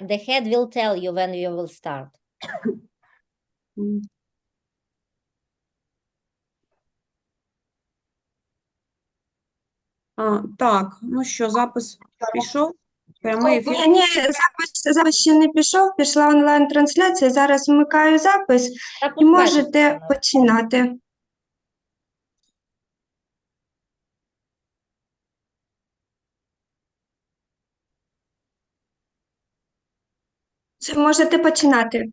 The head will tell you when you will start. Так, ну що, запис пішов? Прямий ефір. Ні, запис ще не пішов, пішла онлайн-трансляція, зараз вмикаю запис і можете починати. Можете починати.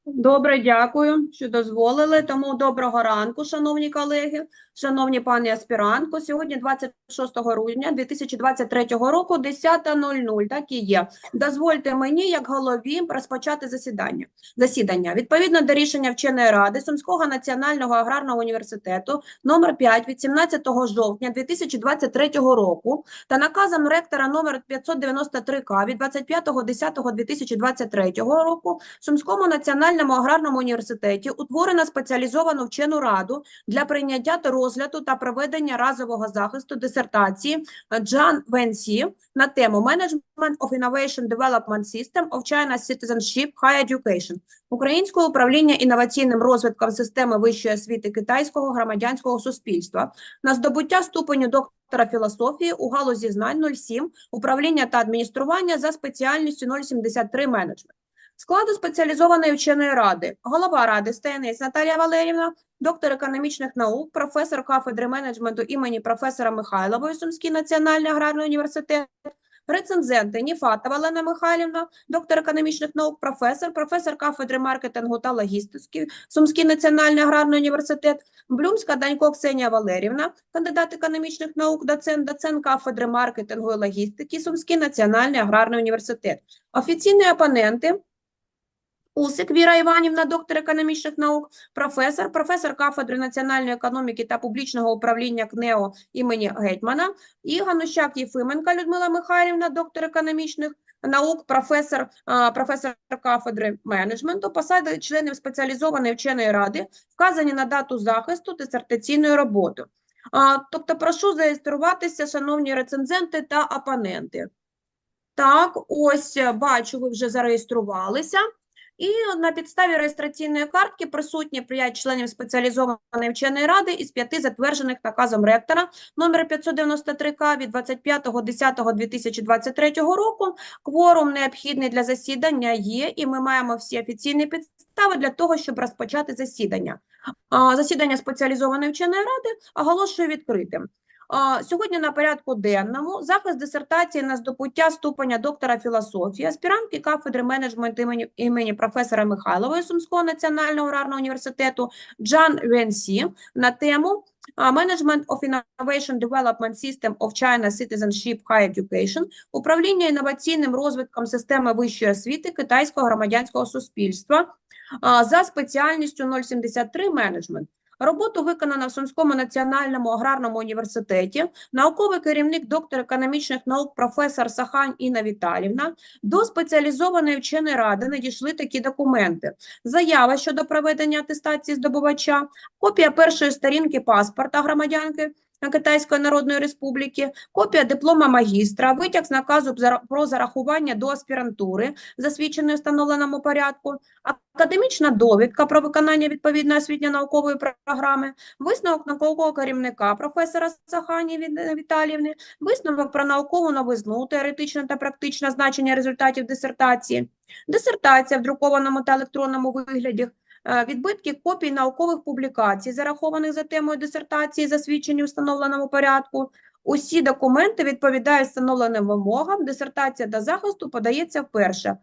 Добре, дякую, що дозволили. Тому доброго ранку, шановні колеги, шановні пані аспірантко. Сьогодні 26 грудня 2023 року, 10:00, так і є. Дозвольте мені, як голові, розпочати засідання. Відповідно до рішення вченої ради Сумського національного аграрного університету номер 5 від 17 жовтня 2023 року та наказом ректора номер 593К від 25.10.2023 року Сумському національному аграрному університеті утворено спеціалізовану вчену раду для прийняття та розгляду та проведення разового захисту дисертації Чжан Веньсі на тему Management of Innovation Development System of China Citizenship Higher Education, Українського управління інноваційним розвитком системи вищої освіти китайського громадянського суспільства на здобуття ступеню доктора філософії у галузі знань 07, управління та адміністрування за спеціальністю 073 менеджмент. Складу спеціалізованої вченої ради. Голова ради Стеєнець Наталія Валеріївна, доктор економічних наук, професор кафедри менеджменту імені професора Михайлової, Сумський національний аграрний університет, рецензенти Ніфатова Олена Михайлівна, доктор економічних наук, професор кафедри маркетингу та логістики, Сумський національний аграрний університет, Блюмська Данько Ксенія Валеріївна, кандидат економічних наук, доцент кафедри маркетингу і логістики, Сумський національний аграрний університет. Офіційні опоненти: Усик Віра Іванівна, доктор економічних наук, професор кафедри національної економіки та публічного управління КНЕО імені Гетьмана, і Ганущак Єфименка Людмила Михайлівна, доктор економічних наук, професор кафедри менеджменту, посади членів спеціалізованої вченої ради, вказані на дату захисту дисертаційної роботи. Тобто прошу зареєструватися, шановні рецензенти та опоненти. Так, ось бачу, ви вже зареєструвалися. І на підставі реєстраційної картки присутні 5 членів спеціалізованої вченої ради із 5 затверджених наказом ректора номер 593К від 25.10.2023 року. Кворум необхідний для засідання є, і ми маємо всі офіційні підстави для того, щоб розпочати засідання. Засідання спеціалізованої вченої ради оголошую відкритим. Сьогодні на порядку денному захист дисертації на здобуття ступеня доктора філософії, аспірантки кафедри менеджменту імені професора Михайлової Сумського національного аграрного університету Чжан Веньсі на тему Management of Innovation Development System of China Citizenship Higher Education, управління інноваційним розвитком системи вищої освіти китайського громадянського суспільства за спеціальністю 073 менеджмент. Роботу виконано в Сумському національному аграрному університеті, науковий керівник, доктор економічних наук, професор Сахань Інна Віталівна. До спеціалізованої вченої ради надійшли такі документи: заява щодо проведення атестації здобувача, копія першої сторінки паспорта громадянки Китайської Народної Республіки, копія диплома магістра, витяг з наказу про зарахування до аспірантури, засвідченої в встановленому порядку, академічна довідка про виконання відповідної освітньо-наукової програми, висновок наукового керівника професора Сахані Віталіївни, висновок про наукову новизну, теоретичне та практичне значення результатів дисертації, дисертація в друкованому та електронному вигляді, відбитки копій наукових публікацій, зарахованих за темою дисертації, засвідчені у встановленому порядку. Усі документи відповідають встановленим вимогам. Дисертація до захисту подається вперше.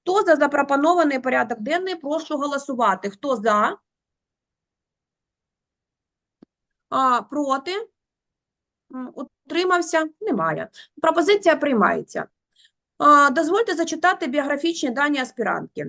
Хто за запропонований порядок денний, прошу голосувати. Хто за? Проти? Утримався? Немає. Пропозиція приймається. Дозвольте зачитати біографічні дані аспірантки.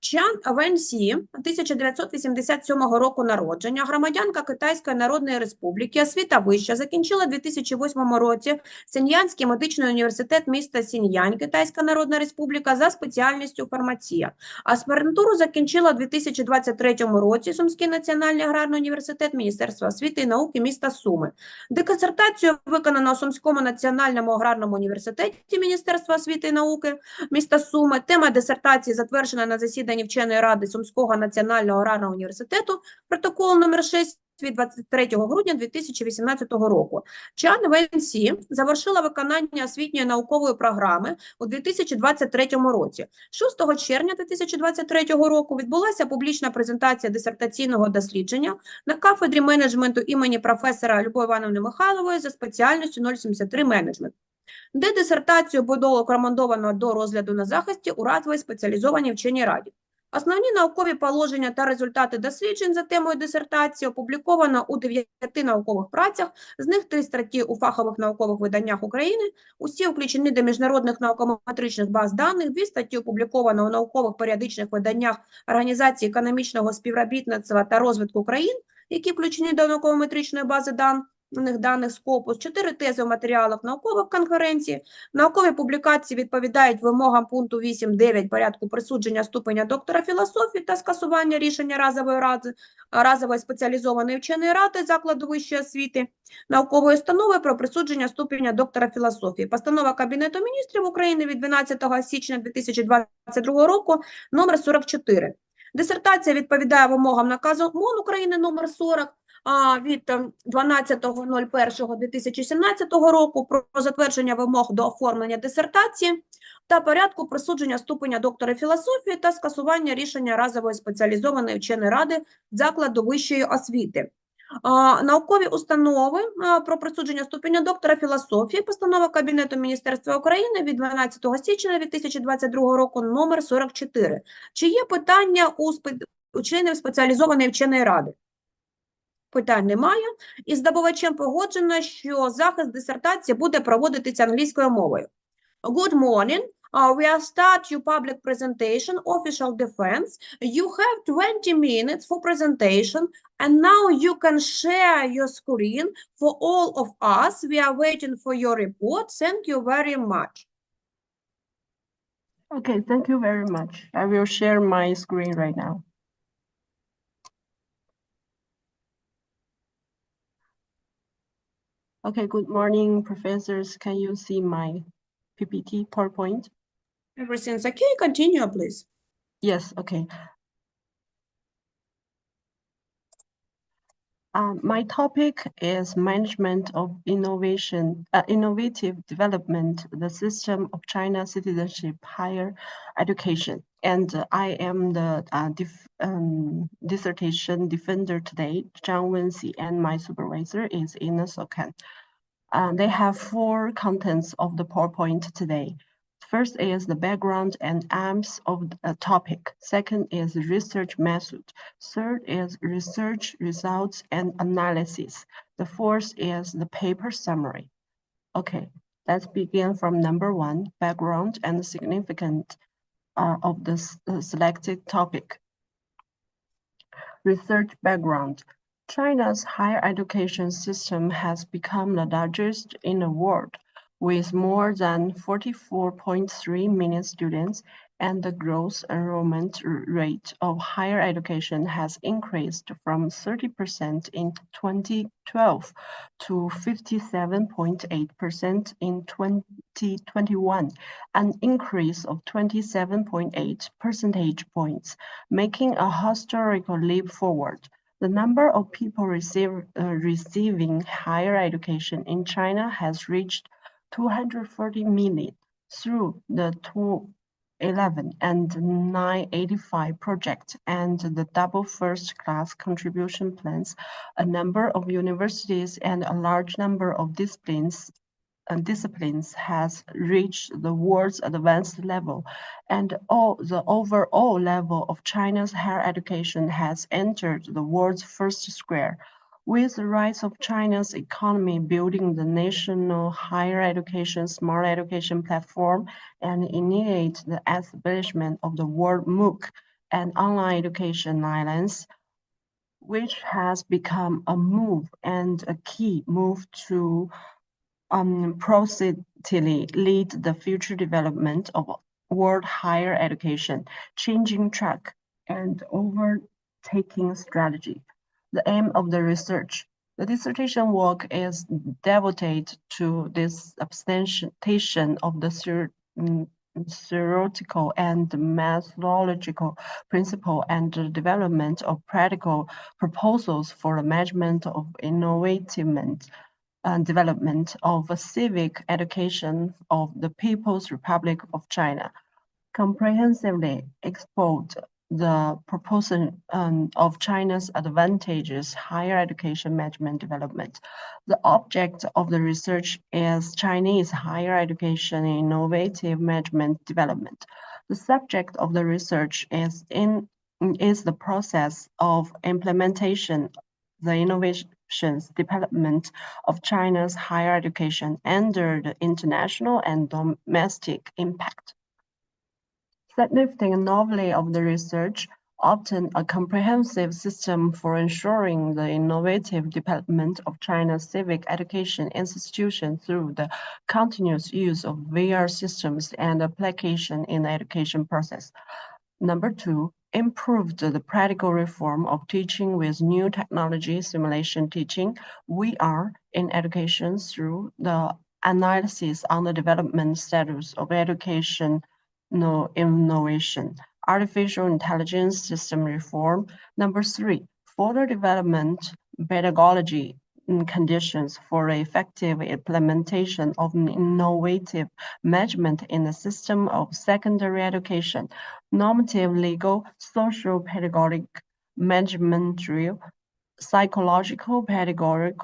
Чжан Веньсі, 1987 року народження, громадянка Китайської Народної Республіки, освіта вища, закінчила у 2008 році Сіньянський медичний університет міста Сіньянь, Китайська Народна Республіка, за спеціальністю фармація. Аспірантуру закінчила у 2023 році Сумський національний аграрний університет Міністерства освіти і науки міста Суми. Дисертацію виконано у Сумському національному аграрному університеті Міністерства освіти і науки міста Суми. Тема дисертації затверджена на засіданні вченої ради Сумського національного аграрного університету, протокол номер 6 від 23 грудня 2018 року. Чжан Веньсі завершила виконання освітньої наукової програми у 2023 році. 6 червня 2023 року відбулася публічна презентація дисертаційного дослідження на кафедрі менеджменту імені професора Любові Івановни Михайлової за спеціальністю 073 менеджмент, де дисертацію було рекомендовано до розгляду на захисті у разовій спеціалізованій вченій раді. Основні наукові положення та результати досліджень за темою дисертації опубліковано у 9 наукових працях, з них 3 статті у фахових наукових виданнях України, усі включені до міжнародних наукометричних баз даних, 2 статті опубліковано у наукових періодичних виданнях Організації економічного співробітництва та розвитку країн, які включені до науково-метричної бази даних Scopus, 4 тези у матеріалах наукових конференцій. Наукові публікації відповідають вимогам пункту 8.9 порядку присудження ступеня доктора філософії та скасування рішення разової спеціалізованої вченої ради закладу вищої освіти наукової установи про присудження ступеня доктора філософії. Постанова Кабінету міністрів України від 12 січня 2022 року номер 44. Дисертація відповідає вимогам наказу МОН України номер 40 від 12.01.2017 року про затвердження вимог до оформлення дисертації та порядку присудження ступеня доктора філософії та скасування рішення разової спеціалізованої вченої ради закладу вищої освіти. Наукові установи про присудження ступеня доктора філософії, постанова Кабінету Міністерства України від 12 січня 2022 року номер 44. Чи є питання у членів спеціалізованої вченої ради? Питань немає. І здобувачем погоджено, що захист дисертації буде проводитися англійською мовою. Good morning. We are start your public presentation, official defense. You have 20 minutes for presentation, and now you can share your screen for all of us. We are waiting for your report. Thank you very much. Okay, thank you very much. I will share my screen right now. Okay, good morning, professors. Can you see my PPT PowerPoint? Everything's okay? Continue, please. Yes, okay. My topic is management of innovative development, the system of China citizenship higher education. And I am the dissertation defender today, Chжан Vеньсі, and my supervisor is Ina Sokan. They have 4 contents of the PowerPoint today. First is the background and aims of the topic. Second is research method. Third is research results and analysis. The fourth is the paper summary. Okay, let's begin from number 1, background and significance of the selected topic. Research background. China's higher education system has become the largest in the world, with more than 44.3 million students, and the gross enrollment rate of higher education has increased from 30% in 2012 to 57.8% in 2021, an increase of 27.8 percentage points, making a historical leap forward. The number of people receiving higher education in China has reached 240 million through the 211 and 985 project and the double first-class contribution plans. A number of universities and a large number of disciplines has reached the world's advanced level, and the overall level of China's higher education has entered the world's first square. With the rise of China's economy building the national higher education smart education platform and initiate the establishment of the World MOOC and online education alliance, which has become a move and a key move to proactively lead the future development of world higher education, changing track and overtaking strategy. The aim of the research. The dissertation work is devoted to this substantiation of the theoretical and methodological principle and the development of practical proposals for the management of innovative development of civic education of the People's Republic of China. Comprehensively explored the proportion of China's advantageous higher education management development. The object of the research is Chinese higher education innovative management development. The subject of the research is the process of implementation, the innovations development of China's higher education under the international and domestic impact. Significant novelty of the research obtained a comprehensive system for ensuring the innovative development of China's civic education institution through the continuous use of VR systems and application in the education process. Number 2, improved the practical reform of teaching with new technology simulation teaching, VR, in education through the analysis on the development status of education innovation, artificial intelligence system reform. Number 3, further development pedagogy conditions for effective implementation of innovative management in the system of secondary education, normative, legal, social, pedagogic, managerial, psychological, pedagogic,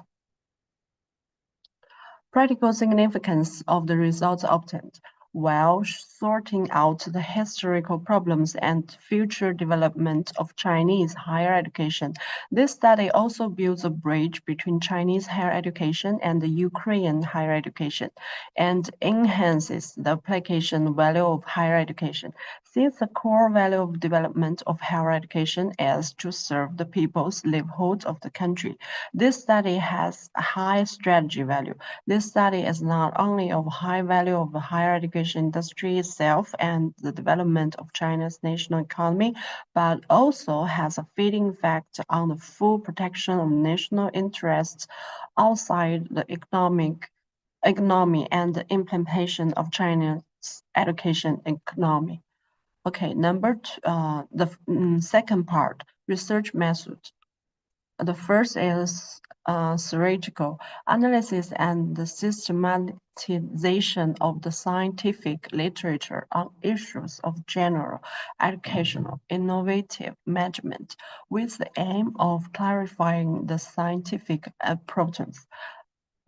practical significance of the results obtained. While sorting out the historical problems and future development of Chinese higher education, this study also builds a bridge between Chinese higher education and the Ukrainian higher education and enhances the application value of higher education, since the core value of development of higher education is to serve the people's livelihood of the country. This study has a high strategy value. This study is not only of high value of the higher education industry itself and the development of China's national economy, but also has a feeding effect on the full protection of national interests outside the economy and the implementation of China's education economy. Okay, the second part, research method. The first is theoretical analysis and the systematization of the scientific literature on issues of general educational innovative management with the aim of clarifying the scientific approaches.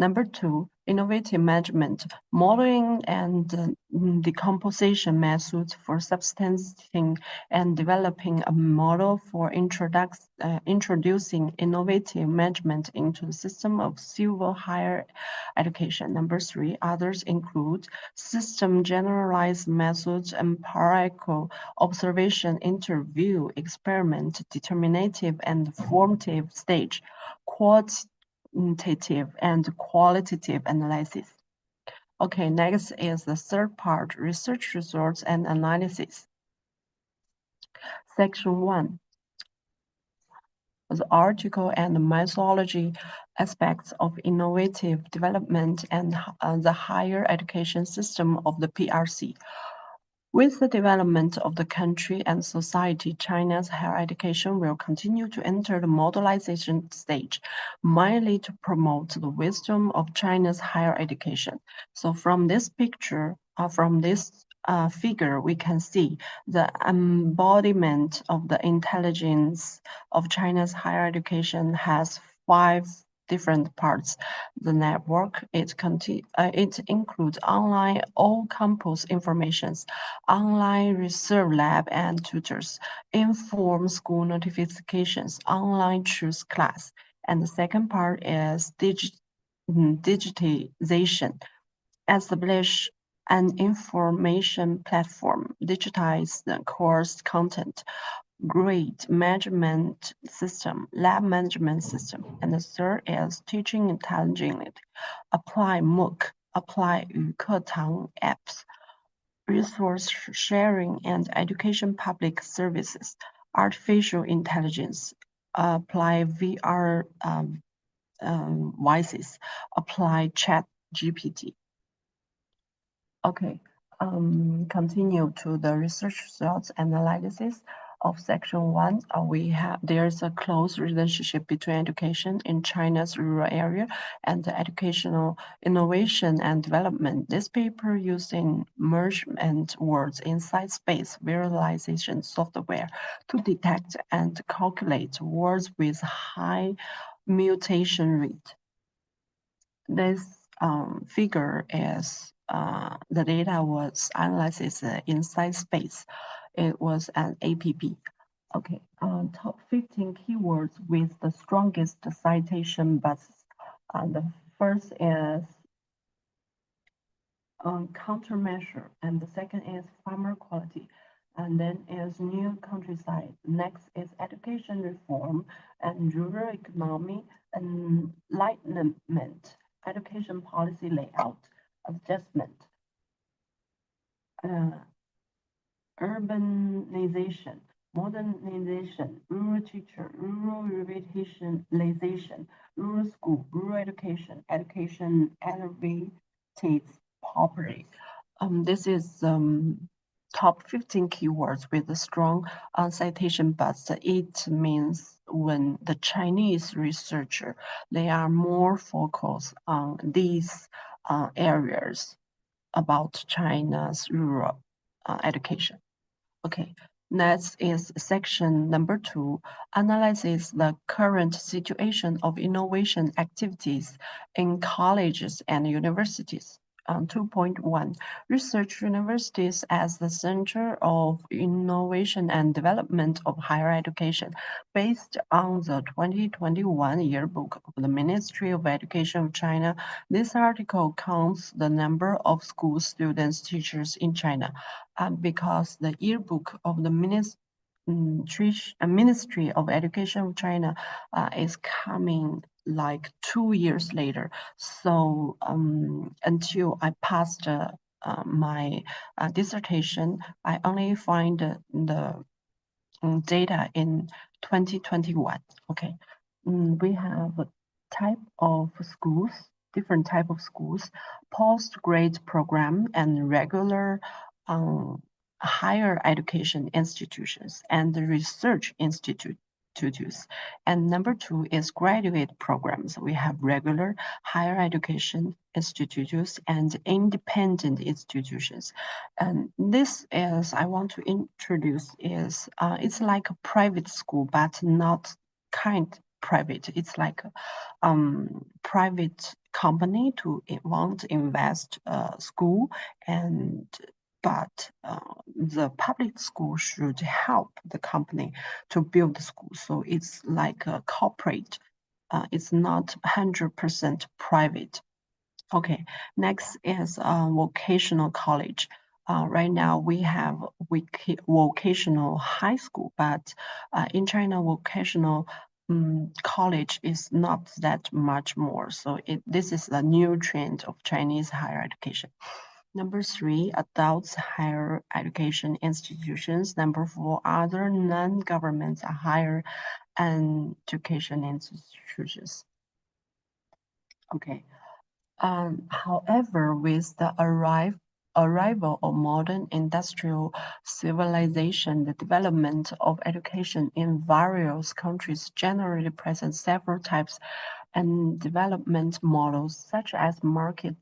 Number 2, innovative management, modeling and decomposition methods for substantiating and developing a model for introducing innovative management into the system of civil higher education. Number 3, others include system generalized methods, empirical observation, interview, experiment, determinative and formative stage, quantitative and qualitative analysis. Okay, next is the third part, research results and analysis. Section 1, the article and the methodology aspects of innovative development and the higher education system of the PRC. With the development of the country and society, China's higher education will continue to enter the modelization stage, mainly to promote the wisdom of China's higher education. So from this picture, figure, we can see the embodiment of the intelligence of China's higher education has 5 different parts. The network, it includes online all-campus informations, online reserve lab and tutors, inform school notifications, online choose class. And the second part is digitization, establish an information platform, digitize the course content, grade management system, lab management system. And the third is teaching intelligently, apply MOOC, apply 语课堂 apps, resource sharing and education public services, artificial intelligence, apply VR voices, apply chat GPT. Okay, continue to the research results analysis of section 1, there's a close relationship between education in China's rural area and the educational innovation and development. This paper using measurement words inside space visualization software to detect and calculate words with high mutation rate. This figure is the data was analyzed inside space. It was an APP. Okay, top 15 keywords with the strongest citation buzzes. The first is countermeasure, and the second is farmer quality, and then is new countryside. Next is education reform and rural economy and enlightenment, education policy layout, adjustment, urbanization, modernization, rural teacher, rural revitalization, rural school, rural education, education elevated property. This is top 15 keywords with a strong citation, but it means when the Chinese researcher, they are more focused on these areas about China's rural education. Okay, next is section number 2, analyzes the current situation of innovation activities in colleges and universities. 2.1, research universities as the center of innovation and development of higher education. Based on the 2021 yearbook of the Ministry of Education of China, this article counts the number of school students, teachers in China. Because the yearbook of the Ministry of Education of China is coming like 2 years later. So until I passed my dissertation, I only find the data in 2021. Okay, we have a type of schools, different type of schools, post-grade program and regular higher education institutions and the research institutes. And number 2 is graduate programs. We have regular higher education institutes and independent institutions. And this is, I want to introduce is, it's like a private school, but not kind private. It's like a private company to want to invest school, and but the public school should help the company to build the school. So it's like a corporate. It's not 100% private. Okay, next is vocational college. Right now we have vocational high school, but in China, vocational college is not that much more. So this is a new trend of Chinese higher education. Number 3, adults higher education institutions. Number 4, other non-government higher education institutions. Okay. However, with the arrival of modern industrial civilization, the development of education in various countries generally presents several types and development models, such as market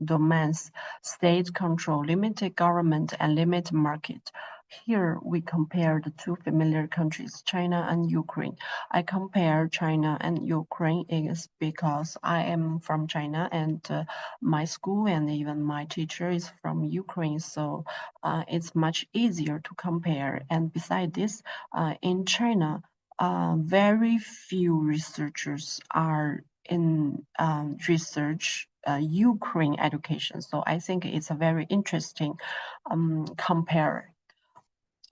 domains, state control, limited government, and limited market. Here we compare the two familiar countries, China and Ukraine. I compare China and Ukraine is because I am from China and my school and even my teacher is from Ukraine, so it's much easier to compare. And besides this, in China, very few researchers are in research Ukraine education. So I think it's a very interesting compare.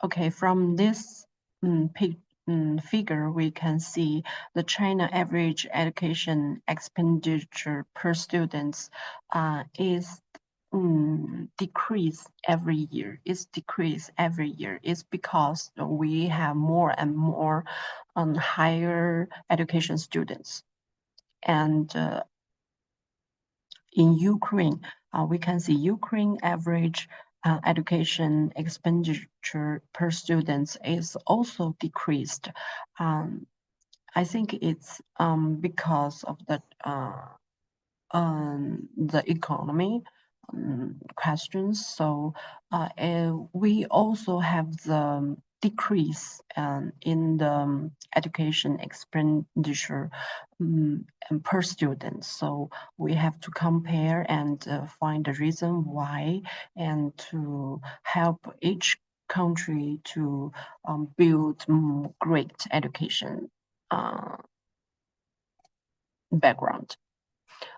Okay, from this figure, we can see the China average education expenditure per students is decrease every year. It's decreased every year. It's because we have more and more higher education students. And in Ukraine, we can see Ukraine average education expenditure per student is also decreased. I think it's because of the economy questions. So we also have the decrease in the education expenditure per student. So we have to compare and find the reason why, and to help each country to build great education background.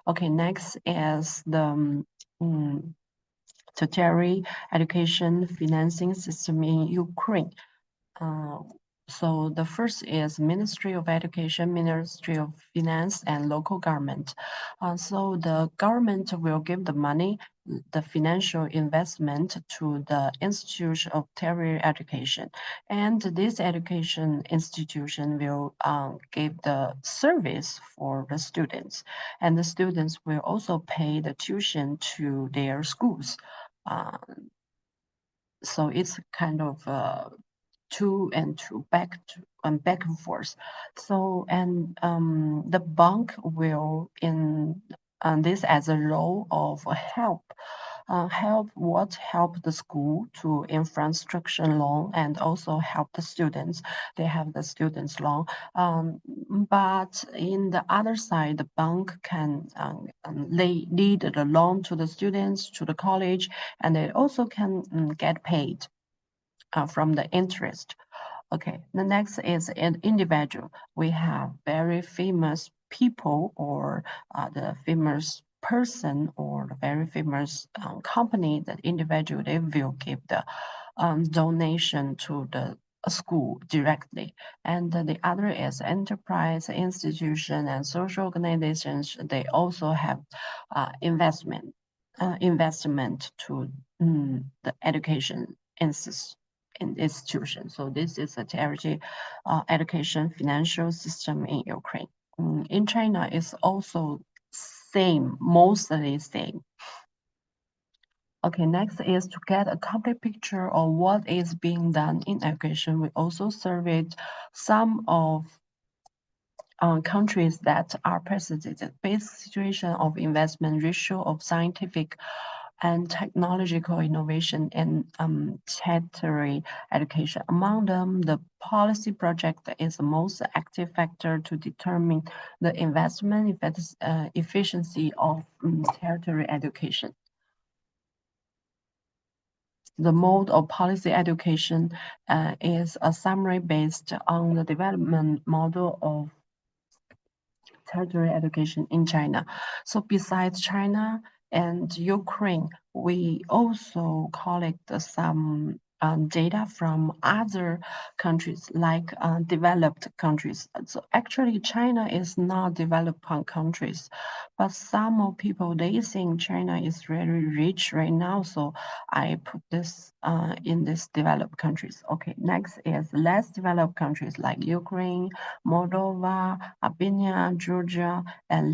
Okay, next is the tertiary education financing system in Ukraine. So the first is Ministry of Education, Ministry of Finance, and local government. So the government will give the money, the financial investment to the institution of tertiary education. And this education institution will give the service for the students. And the students will also pay the tuition to their schools. So it's kind of to back and forth. So, and the bank will in this as a role of help the school to infrastructure loan, and also help the students. They have the students loan, but in the other side, the bank can lead the loan to the students, to the college, and they also can get paid from the interest. Okay, the next is an individual. We have very famous people, or the famous person, or the very famous company, that individual, they will give the donation to the school directly. And the other is enterprise, institution, and social organizations. They also have investment to the education institution. So this is a tertiary education financial system in Ukraine. In China, it's also same, mostly same. Okay, next is to get a complete picture of what is being done in education. We also surveyed some of countries that are presented basic situation of investment ratio of scientific and technological innovation in tertiary education. Among them, the policy project is the most active factor to determine the investment efficiency of tertiary education. The mode of policy education is a summary based on the development model of tertiary education in China. So besides China and Ukraine, we also collect some data from other countries, like developed countries. So actually, China is not developed countries, but some people, they think China is very rich right now. So I put this in these developed countries. Okay, next is less developed countries like Ukraine, Moldova, Albania, Georgia, and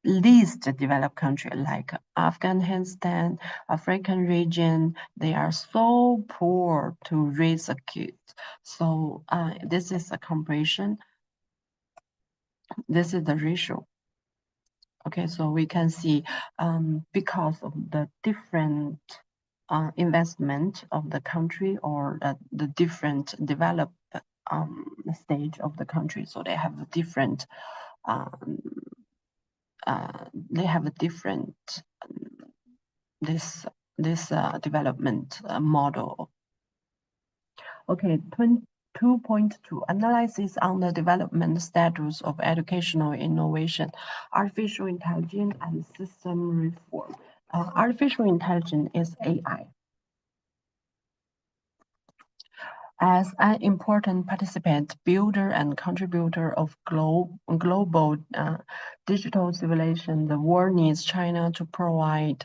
least developed country like Afghanistan, African region. They are so poor to raise a kid. So this is a comparison. This is the ratio. Okay, so we can see because of the different investment of the country, or the different developed stage of the country, so they have a different this development model. Okay, 2.2 analysis on the development status of educational innovation, artificial intelligence, and system reform. Artificial intelligence is AI. As an important participant, builder, and contributor of global digital civilization, the world needs China to provide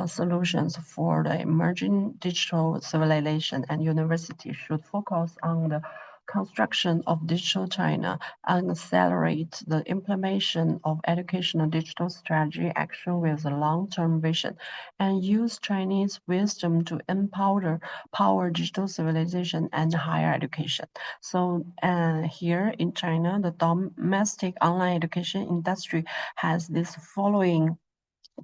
solutions for the emerging digital civilization, and universities should focus on the construction of digital China, and accelerate the implementation of educational digital strategy action with a long-term vision, and use Chinese wisdom to power digital civilization and higher education. So here in China, the domestic online education industry has this following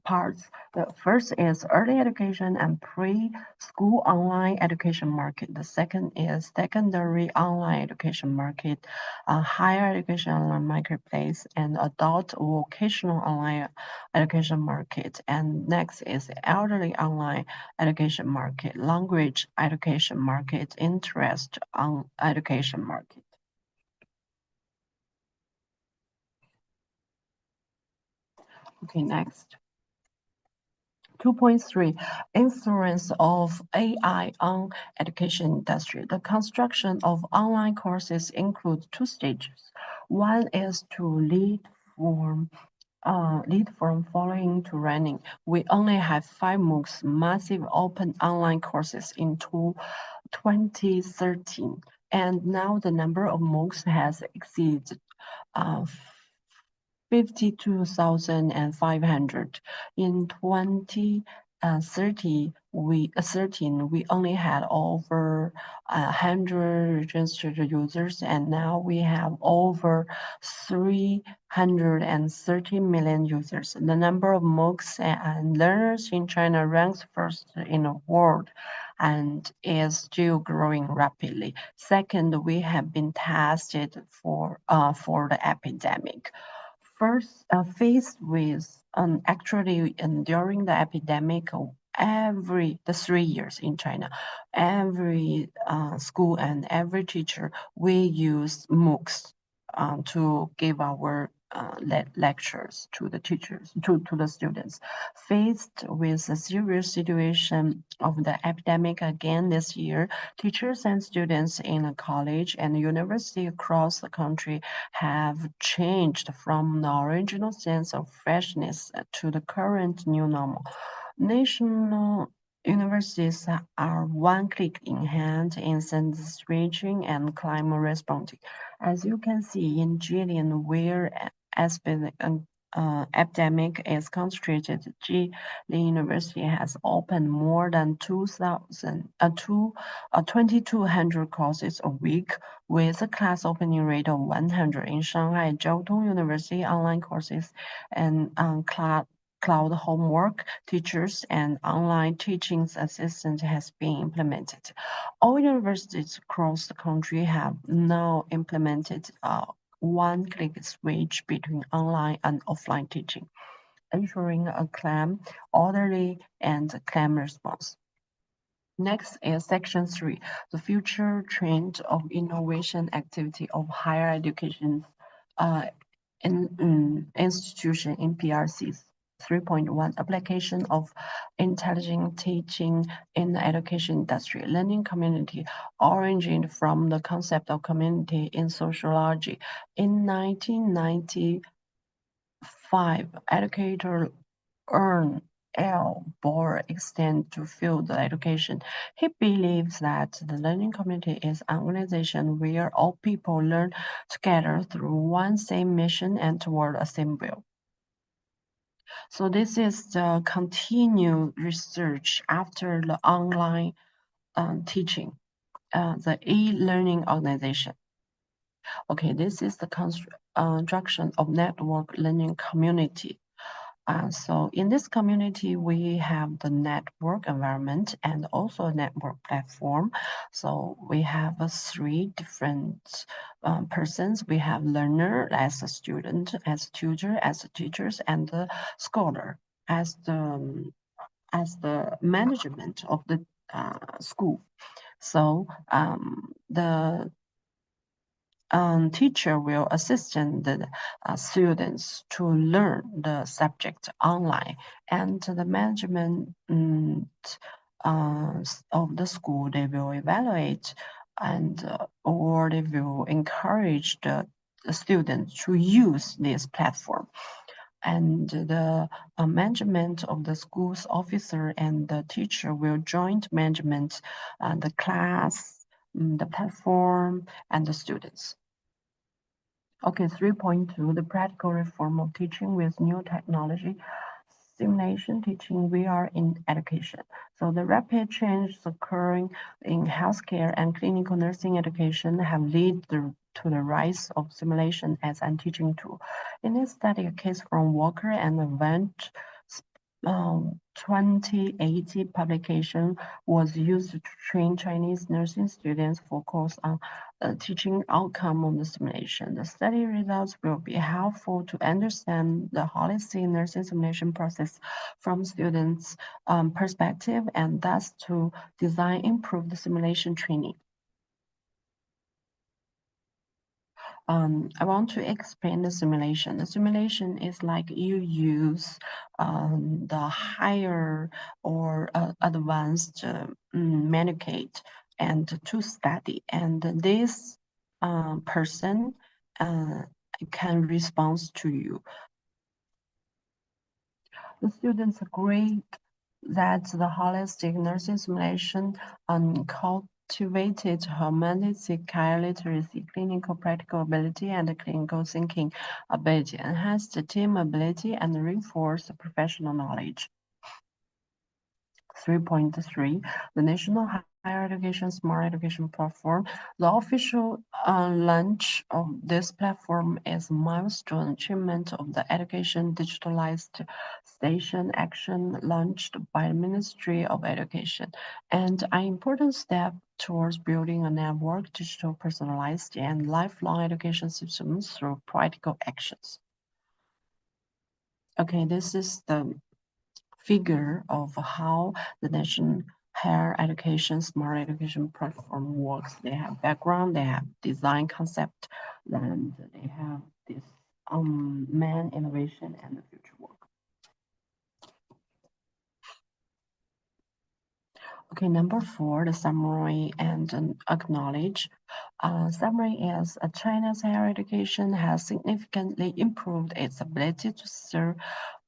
parts. The first is early education and preschool online education market. The second is secondary online education market, higher education online marketplace, and adult vocational online education market. And next is elderly online education market, language education market, interest on education market. Okay, next. 2.3, influence of AI on education industry. The construction of online courses includes two stages. One is to lead from following to running. We only have 5 MOOCs, massive open online courses in 2013. And now the number of MOOCs has exceeded 52,500. In 2013, we only had over 100 registered users, and now we have over 330 million users. The number of MOOCs and learners in China ranks first in the world and is still growing rapidly. Second, we have been tested for the epidemic. First, faced with actually during the epidemic, the 3 years in China, every school and every teacher, we use MOOCs to give our lectures to the teachers, to the students. Faced with a serious situation of the epidemic again this year, teachers and students in a college and university across the country have changed from the original sense of freshness to the current new normal. National universities are one click in hand in census reaching and climate responding. As you can see in Jilin, where epidemic is concentrated, Jilin University has opened more than 2,200 courses a week, with a class opening rate of 100. In Shanghai, Jiao Tong University online courses and cloud homework, teachers, and online teaching assistant has been implemented. All universities across the country have now implemented one-click switch between online and offline teaching, ensuring a calm, orderly, and calm response. Next is section 3, the future trend of innovation activity of higher education institution in PRCs. 3.1, application of intelligent teaching in the education industry. Learning community originated from the concept of community in sociology. In 1995, educator Ern L. Bohr extended to field education. He believes that the learning community is an organization where all people learn together through one same mission and toward a same goal. So this is the continued research after the online teaching, the e-learning organization. Okay, this is the construction of network learning community. So in this community, we have the network environment and also a network platform. So we have 3 different persons. We have learner as a student, as a tutor, as a teachers, and the scholar as the management of the school. So the teacher will assist the students to learn the subject online, and the management of the school, they will evaluate and or they will encourage the students to use this platform. And the management of the school's officer and the teacher will joint management the class the platform, and the students. Okay, 3.2, the practical reform of teaching with new technology. Simulation teaching, we are in education. So the rapid changes occurring in healthcare and clinical nursing education have led to the rise of simulation as a teaching tool. In this study, a case from Walker and Event 2080 publication was used to train Chinese nursing students for course on teaching outcome of the simulation. The study results will be helpful to understand the holistic nursing simulation process from students' perspective and thus to design improved simulation training. I want to explain the simulation. The simulation is like you use the higher or advanced manucate and to study, and this person can respond to you. The students agree that the holistic nursing simulation cultivated humanistic literacy, clinical practical ability, and clinical thinking ability, enhanced team ability, and reinforced professional knowledge. 3.3, the National Higher Education Smart Education Platform. The official launch of this platform is a milestone achievement of the Education Digitalized Station Action launched by the Ministry of Education, and an important step towards building a network, digital, personalized, and lifelong education systems through practical actions. Okay, this is the figure of how the National Higher Education Smart Education Platform works. They have background, they have design concept, and they have this main innovation and the future work. Okay, number 4, the summary and acknowledge. Summary is China's higher education has significantly improved its ability to serve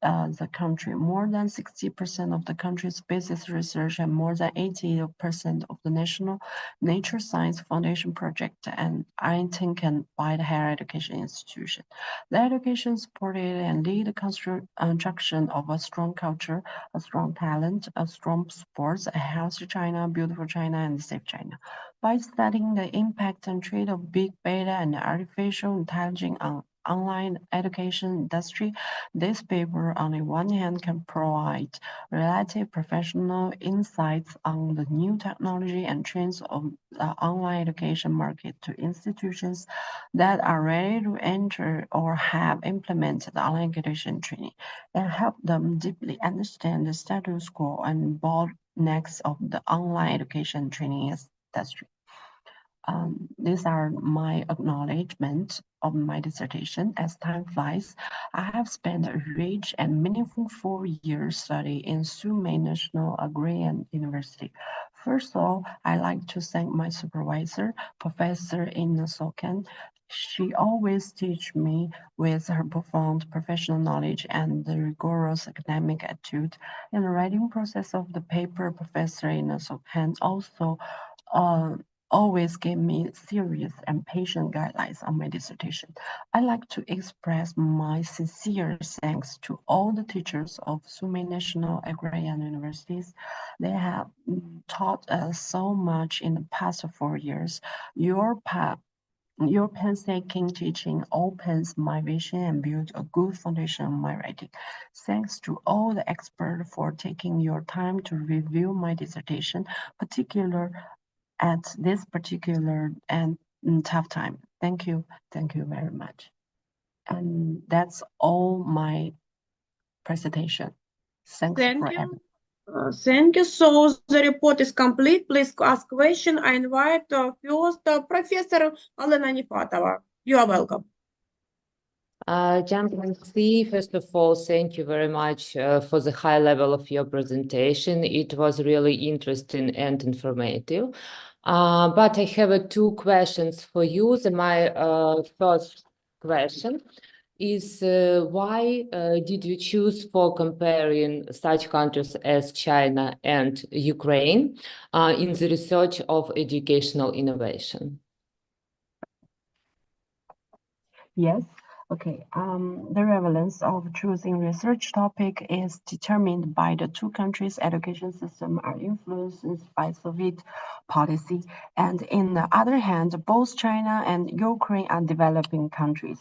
the country. More than 60% of the country's basic research and more than 80% of the National Nature Science Foundation project and undertaken by the higher education institution. The education supported and lead the construction of a strong culture, a strong talent, a strong sports, a healthy China, beautiful China, and safe China. By studying the impact and trade of big data and artificial intelligence on online education industry, this paper on the one hand can provide relative professional insights on the new technology and trends of the online education market to institutions that are ready to enter or have implemented online education training and help them deeply understand the status quo and bottlenecks of the online education training industry. These are my acknowledgement of my dissertation. As time flies, I have spent a rich and meaningful 4 years study in Sumei National Agrarian University. First of all, I'd like to thank my supervisor, Professor Ina Sokan. She always teach me with her profound professional knowledge and the rigorous academic attitude. In the writing process of the paper, Professor Ina Sokan also always gave me serious and patient guidelines on my dissertation. I'd like to express my sincere thanks to all the teachers of Sumei National Agrarian Universities. They have taught us so much in the past 4 years. Your painstaking teaching opens my vision and builds a good foundation on my writing. Thanks to all the experts for taking your time to review my dissertation, particularly at this particular and tough time. Thank you very much. And that's all my presentation. Thanks Thank for you. everything. Thank you. So the report is complete. Please ask question. I invite first Professor Alena Nifatova. You are welcome. Chжан Vеньсі, first of all, thank you very much for the high level of your presentation. It was really interesting and informative. But I have 2 questions for you. My first question is why did you choose for comparing such countries as China and Ukraine in the research of educational innovation? Yes. Okay. The relevance of choosing research topic is determined by the two countries' education system are influenced by Soviet policy, and in the other hand, both China and Ukraine are developing countries.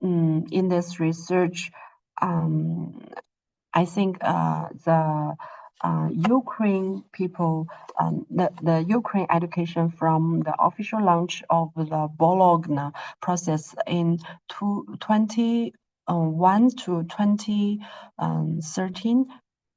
In this research, I think the Ukraine people, the Ukraine education from the official launch of the Bologna process in 2021 to 2013,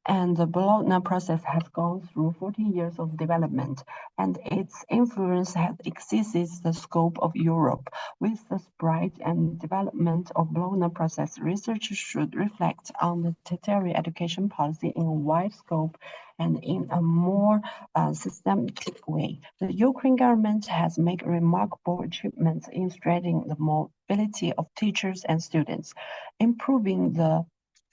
and the Bologna process has gone through 40 years of development, and its influence has exceeded the scope of Europe. With the spread and development of Bologna process, research should reflect on the tertiary education policy in a wide scope and in a more systematic way. The Ukraine government has made remarkable achievements in strengthening the mobility of teachers and students, improving the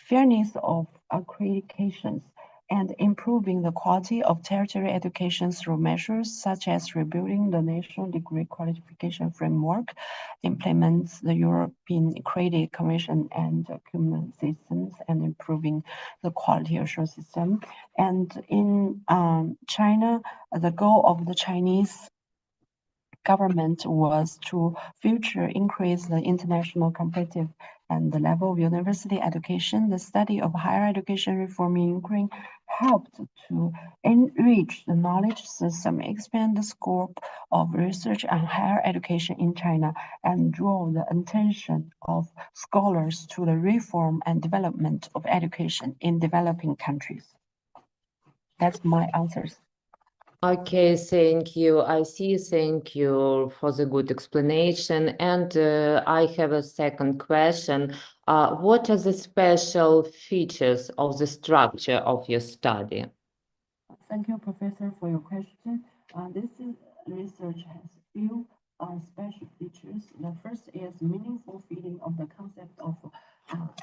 fairness of accreditations, and improving the quality of tertiary education through measures such as rebuilding the national degree qualification framework, implements the European Credit Commission and accumulation systems, and improving the quality assurance system. And in China, the goal of the Chinese government was to further increase the international competitive and the level of university education. The study of higher education reform in Ukraine helped to enrich the knowledge system, expand the scope of research on higher education in China, and draw the attention of scholars to the reform and development of education in developing countries. That's my answers. Okay, thank you. I see. Thank you for the good explanation. And I have a second question. What are the special features of the structure of your study? Thank you, Professor, for your question. This research has few special features. The first is meaningful feeding of the concept of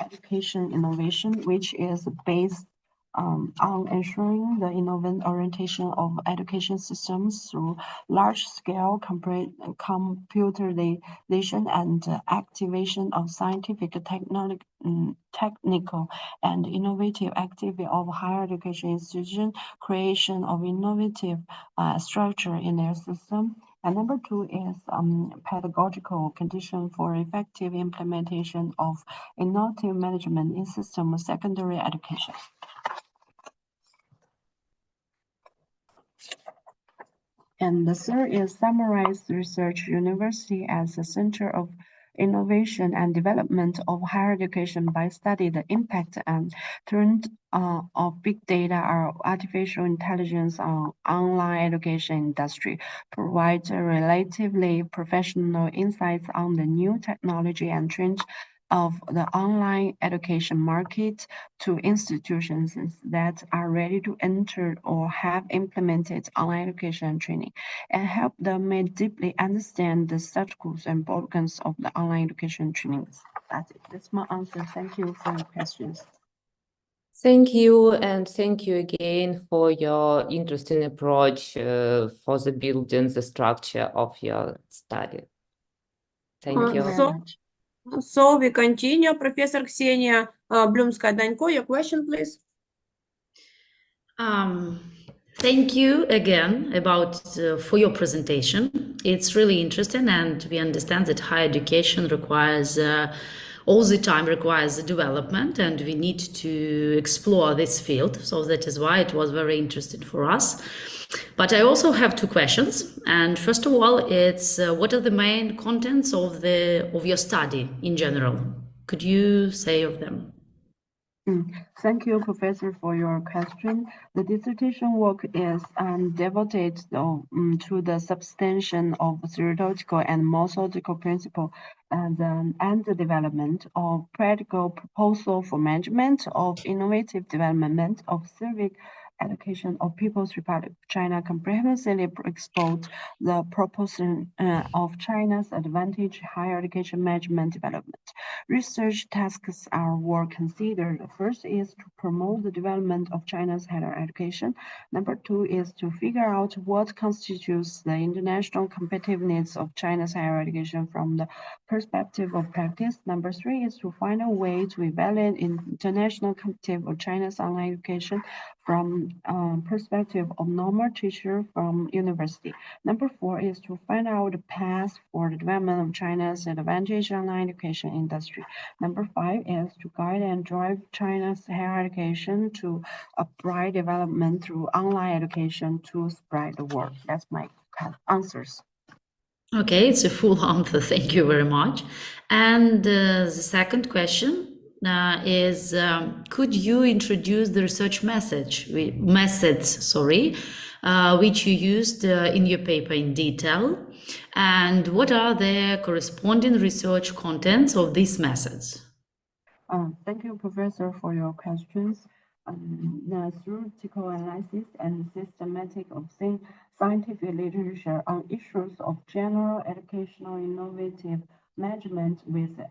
education innovation, which is based on ensuring the innovative orientation of education systems through large-scale computerization and activation of scientific, technical, and innovative activity of higher education institutions, creation of innovative structure in their system. And number two is pedagogical condition for effective implementation of innovative management in system of secondary education. And the third is summarized research university as a center of innovation and development of higher education by study the impact and trend of big data or artificial intelligence on online education industry, provide relatively professional insights on the new technology and trends of the online education market to institutions that are ready to enter or have implemented online education and training, and help them more deeply understand the status and importance of the online education trainings. That's it. That's my answer. Thank you for your questions. Thank you, and thank you again for your interesting approach for the building the structure of your study. Thank you. So we continue, Professor Ksenia Blumskaya-Danko. Your question, please. Thank you again for your presentation. It's really interesting, and we understand that higher education requires all the time requires development, and we need to explore this field. So that is why it was very interesting for us. But I also have two questions. And first of all, it's what are the main contents of your study in general? Could you say of them? Thank you, Professor, for your question. The dissertation work is devoted to the substantiation of theoretical and methodological principle and the development of practical proposal for management of innovative development of civic Education of People's Republic of China comprehensively exposed the proportion of China's advantage higher education management development. Research tasks were considered. First is to promote the development of China's higher education. Number two is to figure out what constitutes the international competitiveness of China's higher education from the perspective of practice. Number three is to find a way to evaluate international competitiveness of China's online education from perspective of normal teacher from university. Number four is to find out the path for the development of China's advantage online education industry. Number five is to guide and drive China's higher education to a bright development through online education to spread the word. That's my answers. Okay, it's a full answer. Thank you very much. And the second question is, could you introduce the research methods, which you used in your paper in detail, and what are the corresponding research contents of these methods? Thank you, Professor, for your questions. The theoretical analysis and systematic of scientific literature on issues of general educational innovative management with the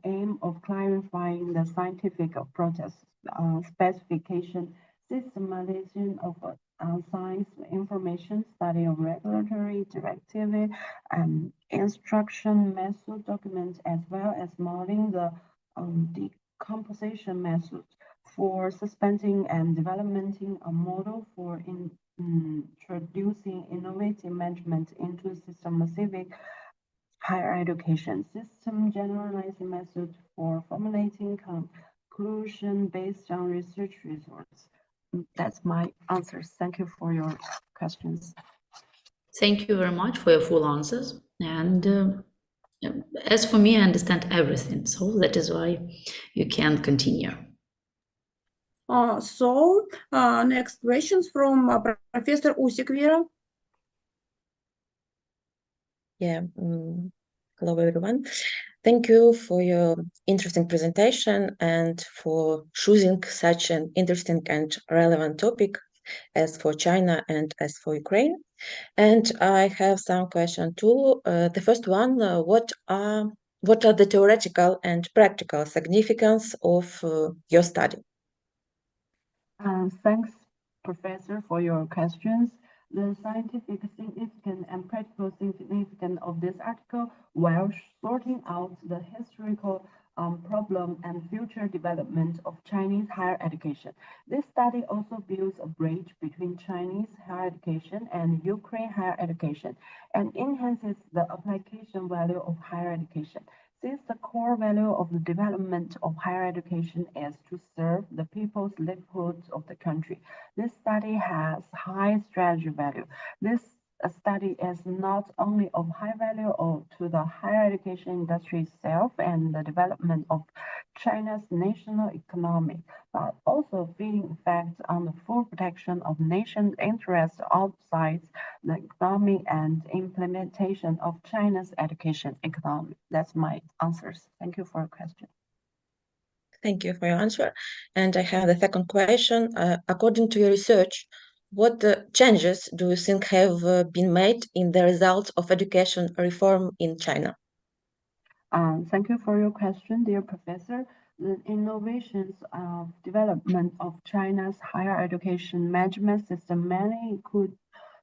aim of clarifying the scientific process, specification, systematization of science information, study of regulatory directive, instruction method documents, as well as modeling the decomposition method for suspending and developing a model for introducing innovative management into system-specific higher education. System generalizing method for formulating conclusion based on research results. That's my answers. Thank you for your questions. Thank you very much for your full answers. And as for me, I understand everything, so that is why you can continue. Next questions from Professor Usik Vera. Yeah, hello everyone. Thank you for your interesting presentation and for choosing such an interesting and relevant topic as for China and as for Ukraine. And I have some questions too. The first one, what are the theoretical and practical significance of your study? Thanks, Professor, for your questions. The scientific significance and practical significance of this article while sorting out the historical problem and future development of Chinese higher education. This study also builds a bridge between Chinese higher education and Ukraine higher education and enhances the application value of higher education. Since the core value of the development of higher education is to serve the people's livelihoods of the country, this study has high strategy value. This study is not only of high value to the higher education industry itself and the development of China's national economy, but also feeding effects on the full protection of nation's interests outside the economy and implementation of China's education economy. That's my answers. Thank you for your question. Thank you for your answer. And I have the second question. According to your research, what changes do you think have been made in the results of education reform in China? Thank you for your question, dear Professor. The innovations of development of China's higher education management system mainly include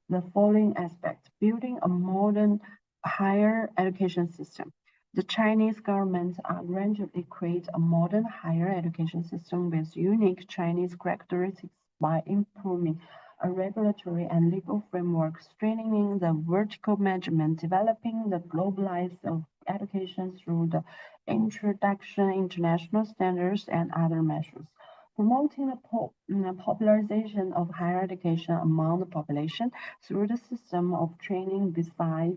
the following aspects: building a modern higher education system. The Chinese government gradually create a modern higher education system with unique Chinese characteristics by improving a regulatory and legal framework, strengthening the vertical management, developing the globalized education through the introduction of international standards and other measures, promoting the popularization of higher education among the population through the system of training besides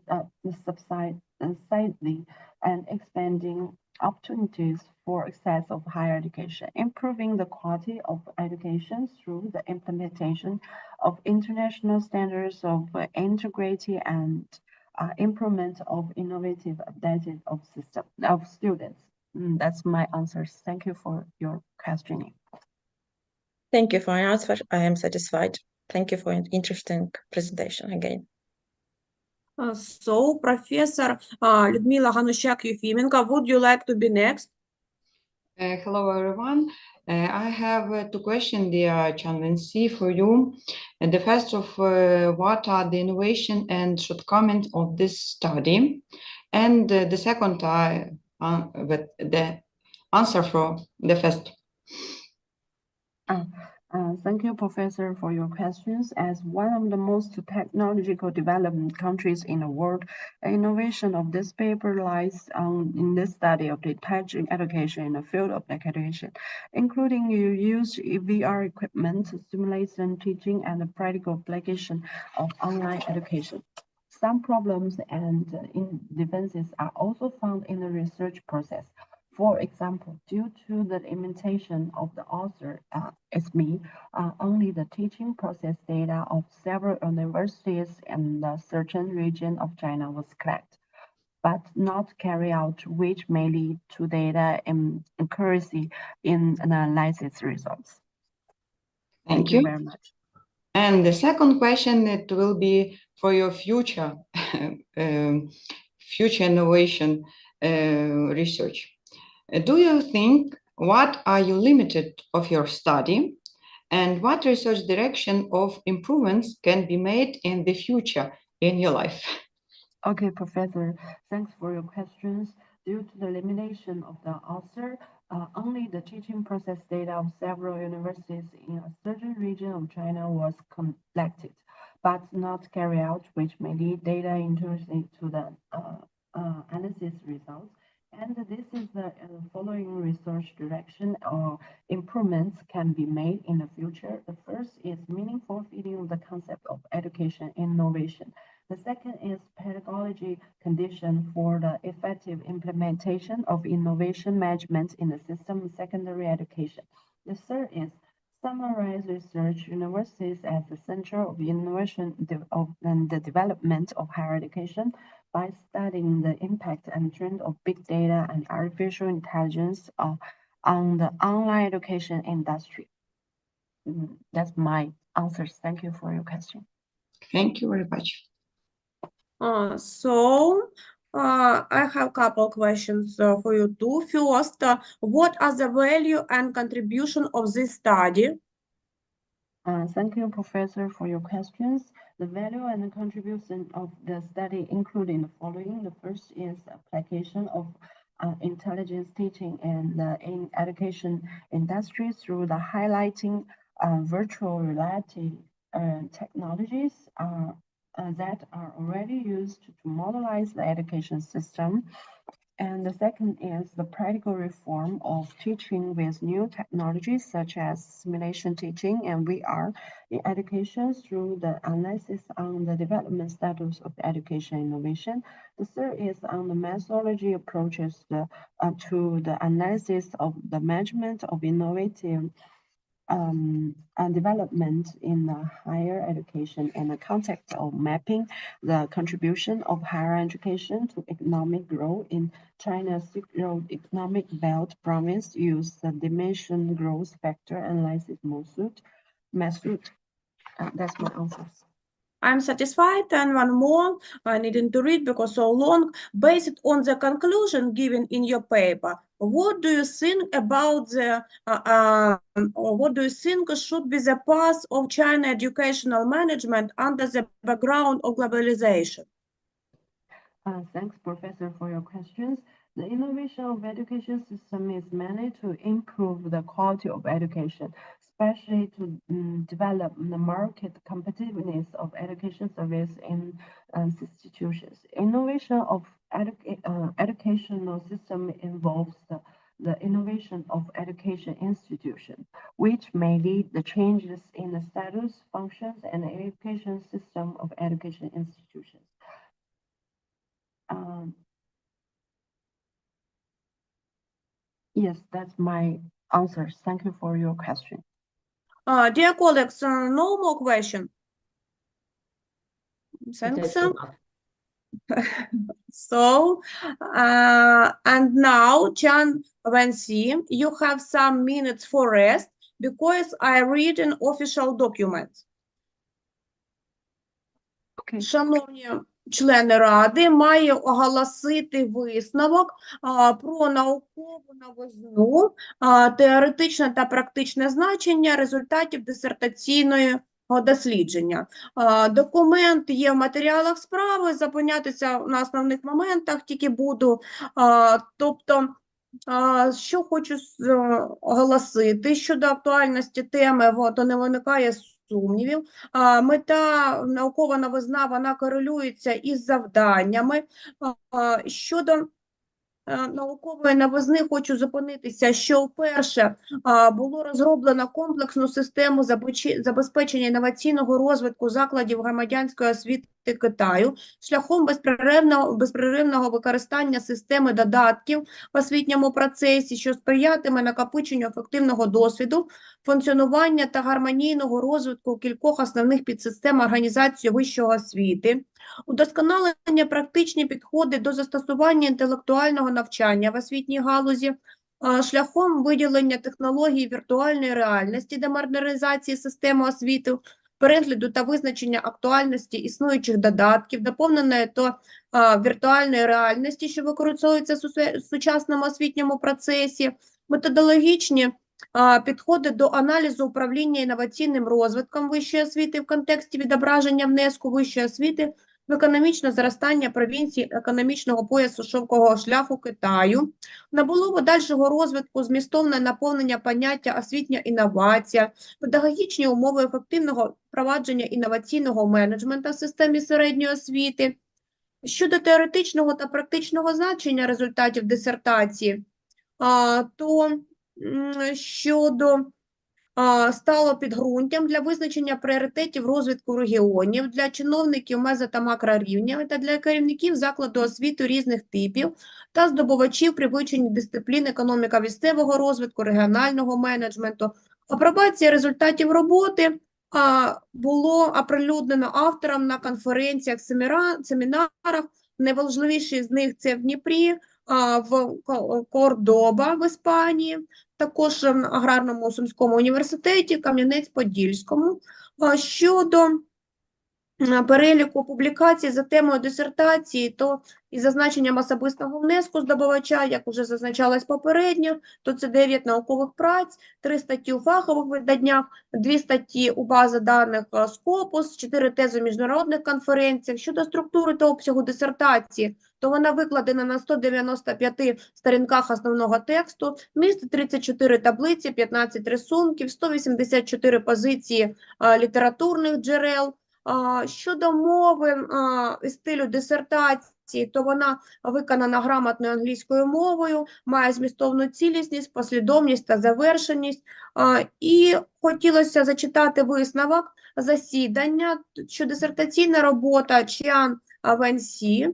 subsidizing and expanding opportunities for access of higher education, improving the quality of education through the implementation of international standards of integrity and improvement of innovative adaptive of system of students. That's my answers. Thank you for your questioning. Thank you for your answer. I am satisfied. Thank you for an interesting presentation again. So, Professor Людмила Ганущак-Юфименко, would you like to be next? Hello, everyone. I have two questions, dear Chжан Vеньсі, for you. And the first of what are the innovation and shortcomings of this study? And the second, the answer for the first. Thank you, Professor, for your questions. As one of the most technological developed countries in the world, innovation of this paper lies in the study of the intelligent education in the field of education, including use VR equipment, simulation teaching, and the practical application of online education. Some problems and indefenses are also found in the research process. For example, due to the limitation of the author, only the teaching process data of several universities in the certain region of China was collected, but not carried out, which may lead to data inaccuracy in analysis results. Thank you very much. And the second question, it will be for your future, future innovation research. Do you think what are you limited of your study and what research direction of improvements can be made in the future in your life? Okay, Professor, thanks for your questions. Due to the limitation of the author, only the teaching process data of several universities in a certain region of China was collected, but not carried out, which may lead data intrusive to the analysis results. And this is the following research direction or improvements can be made in the future. The first is meaningful feeding of the concept of education innovation. The second is pedagogy condition for the effective implementation of innovation management in the system of secondary education. The third is summarize research universities as the center of innovation and the development of higher education by studying the impact and trend of big data and artificial intelligence on the online education industry. That's my answers. Thank you for your question. Thank you very much. I have a couple questions for you too. First, what are the value and contribution of this study? Thank you, Professor, for your questions. The value and the contribution of the study including the following. The first is application of intelligence teaching in education industry through the highlighting virtual reality technologies that are already used to modelize the education system. And the second is the practical reform of teaching with new technologies such as simulation teaching and VR in education through the analysis on the development status of the education innovation. The third is on the methodology approaches to the analysis of the management of innovative and development in the higher education in the context of mapping the contribution of higher education to economic growth in China's Silk Road Economic Belt province use the dimension growth factor analysis method. That's my answers. I'm satisfied, and one more, I needn't to read because so long. Based on the conclusion given in your paper, what do you think about the, or what do you think should be the path of China educational management under the background of globalization? Thanks, Professor, for your questions. The innovation of education system is meant to improve the quality of education, especially to develop the market competitiveness of education service in institutions. Innovation of educational system involves the innovation of education institution, which may lead the changes in the status, functions, and education system of education institutions. Yes, that's my answers. Thank you for your question. Dear colleagues, no more question. Thanks. So, and now, Chžan Vеньсі, you have some minutes for rest because I read an official document. Okay. Шановні члени Ради, має оголосити висновок про наукову новизну, теоретичне та практичне значення результатів дисертаційної дослідження. Документ є в матеріалах справи, зупинятися на основних моментах тільки буду. Тобто, що хочу оголосити щодо актуальності теми, то не виникає сумнівів. Мета наукова новизна, вона корелюється із завданнями. Щодо наукової новизни хочу зупинитися, що вперше було розроблено комплексну систему забезпечення інноваційного розвитку закладів громадянської освіти Китаю шляхом безперервного використання системи додатків в освітньому процесі, що сприятиме накопиченню ефективного досвіду, функціонування та гармонійного розвитку кількох основних підсистем організації вищої освіти, удосконалення практичні підходи до застосування інтелектуального навчання в освітній галузі, шляхом виділення технологій віртуальної реальності для модернізації системи освіти, перегляду та визначення актуальності існуючих додатків, доповненої до віртуальної реальності, що використовується в сучасному освітньому процесі, методологічні підходи до аналізу управління інноваційним розвитком вищої освіти в контексті відображення внеску вищої освіти в економічне зростання провінцій економічного поясу шовкового шляху Китаю, набуло подальшого розвитку змістовне наповнення поняття освітня інновація, педагогічні умови ефективного впровадження інноваційного менеджменту в системі середньої освіти. Щодо теоретичного та практичного значення результатів дисертації, то щодо стало підґрунтям для визначення пріоритетів розвитку регіонів, для чиновників мезо- та макрорівня та для керівників закладу освіти різних типів та здобувачів при вивченні дисциплін економіка місцевого розвитку, регіонального менеджменту. Апробація результатів роботи було оприлюднено авторам на конференціях, семінарах. Найважливіші з них це в Дніпрі, в Кордоба в Іспанії, також в Аграрному Сумському університеті, Кам'янець-Подільському. Щодо переліку публікацій за темою дисертації, то із зазначенням особистого внеску здобувача, як вже зазначалось попередньо, то це 9 наукових праць, 3 статті у фахових виданнях, 2 статті у базі даних Scopus, 4 тези в міжнародних конференціях. Щодо структури та обсягу дисертації, то вона викладена на 195 сторінках основного тексту, містить 34 таблиці, 15 рисунків, 184 позиції літературних джерел. Щодо мови і стилю дисертації, то вона виконана грамотною англійською мовою, має змістовну цілісність, послідовність та завершеність. І хотілося зачитати висновок засідання, що дисертаційна робота Чжан Веньсі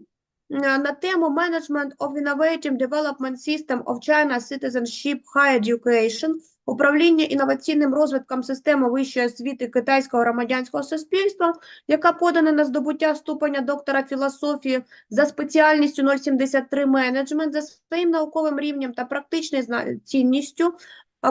на тему Management of Innovative Development System of China Citizenship Higher Education, управління інноваційним розвитком системи вищої освіти китайського громадянського суспільства, яка подана на здобуття ступеня доктора філософії за спеціальністю 073 менеджмент, за своїм науковим рівнем та практичною цінністю,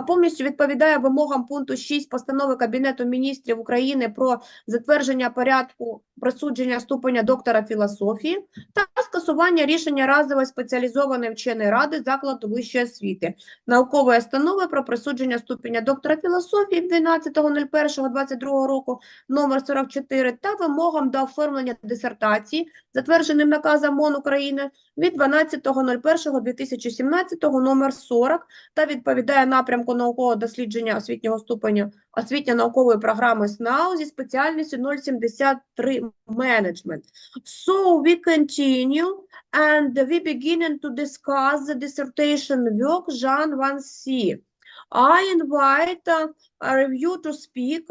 повністю відповідає вимогам пункту 6 постанови Кабінету міністрів України про затвердження порядку присудження ступеня доктора філософії та скасування рішення разової спеціалізованої вченої ради закладу вищої освіти, наукової установи про присудження ступеня доктора філософії 12.01.22 року номер 44 та вимогам до оформлення дисертації, затвердженим наказом МОН України від 12.01.2017 номер 40 та відповідає напрямку наукового дослідження освітнього ступеня освітньо-наукової програми СНАУ зі спеціальністю 073 Management. So we continue and we begin to discuss the dissertation work Чжан Веньсі. I invite a review to speak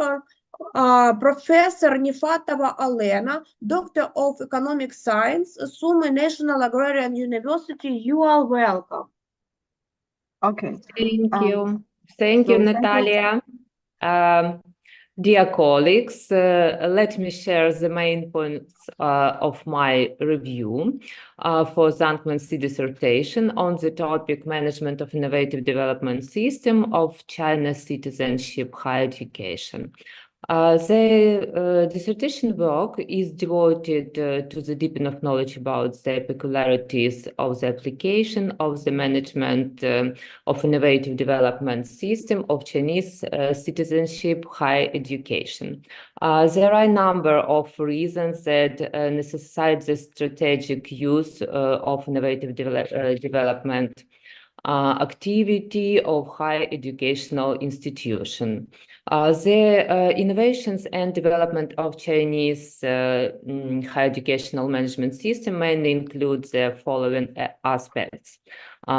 Professor Nifatova Olena, Doctor of Economic Science, Sumy National Agrarian University. You are welcome. Okay. Thank you. Thank you, so thank you. Natalia. Dear colleagues, let me share the main points of my review for Zhang Wenxi dissertation on the topic Management of Innovative Development System of China's Citizenship Higher Education. The dissertation work is devoted to the deepening of knowledge about the peculiarities of the application of the management of innovative development system of Chinese citizenship higher education. There are a number of reasons that necessitate the strategic use of innovative development activity of higher educational institution. The innovations and development of Chinese higher educational management system mainly include the following aspects,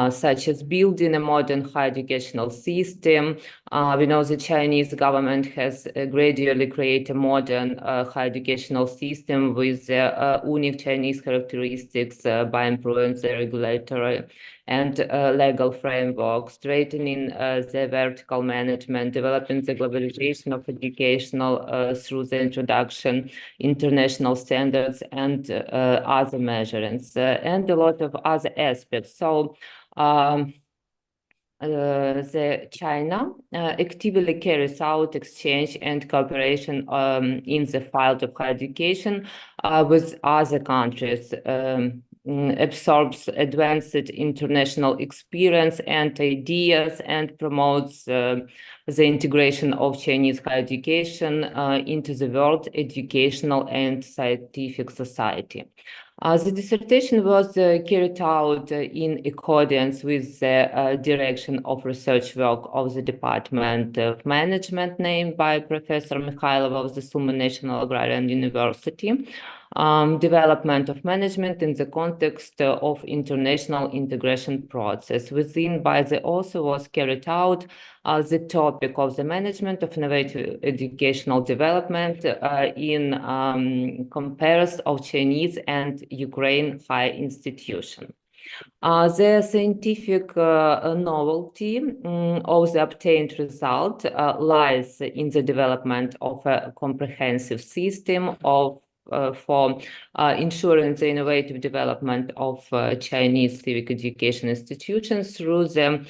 such as building a modern higher educational system. We know the Chinese government has gradually created a modern higher educational system with unique Chinese characteristics by improving the regulatory and legal framework, strengthening the vertical management, developing the globalization of educational through the introduction international standards and other measures, and a lot of other aspects. So the China actively carries out exchange and cooperation in the field of higher education with other countries, absorbs advanced international experience and ideas, and promotes the integration of Chinese higher education into the world educational and scientific society. The dissertation was carried out in accordance with the direction of research work of the Department of Management named by Professor Mikhailova of the Summa National Agrarian University. Development of management in the context of international integration process. Within by the author was carried out the topic of the management of innovative educational development in comparison of Chinese and Ukraine higher institution. The scientific novelty of the obtained result lies in the development of a comprehensive system of for ensuring the innovative development of Chinese civic education institutions through the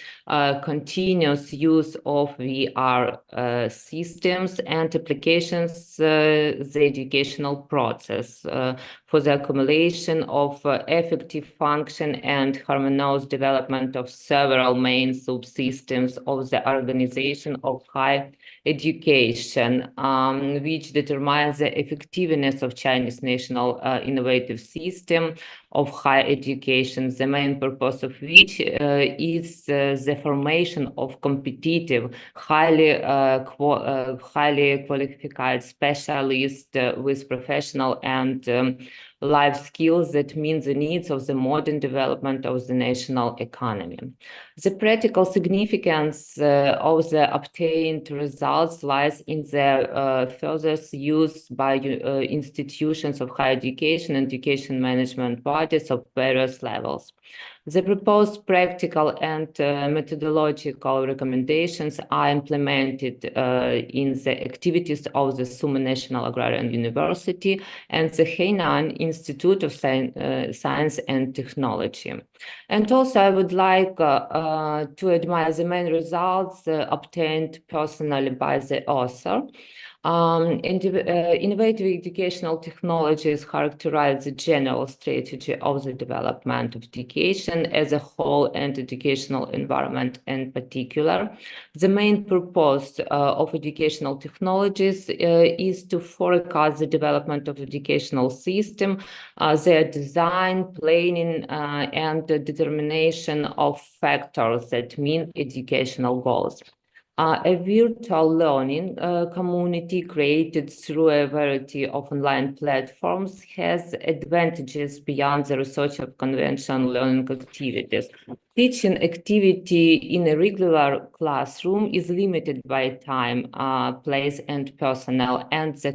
continuous use of VR systems and applications, the educational process for the accumulation of effective function and harmonious development of several main subsystems of the organization of higher education, which determines the effectiveness of Chinese national innovative system of higher education, the main purpose of which is the formation of competitive, highly qualified specialists with professional and life skills that meet the needs of the modern development of the national economy. The practical significance of the obtained results lies in the further use by institutions of higher education and education management bodies of various levels. The proposed practical and methodological recommendations are implemented in the activities of the Summa National Agrarian University and the Hainan Institute of Science and Technology. And also I would like to admire the main results obtained personally by the author. Innovative educational technologies characterize the general strategy of the development of education as a whole and educational environment in particular. The main purpose of educational technologies is to forecast the development of educational system, their design, planning, and the determination of factors that mean educational goals. A virtual learning community created through a variety of online platforms has advantages beyond the research of conventional learning activities. teaching activity in a regular classroom is limited by time, place, and personnel, and the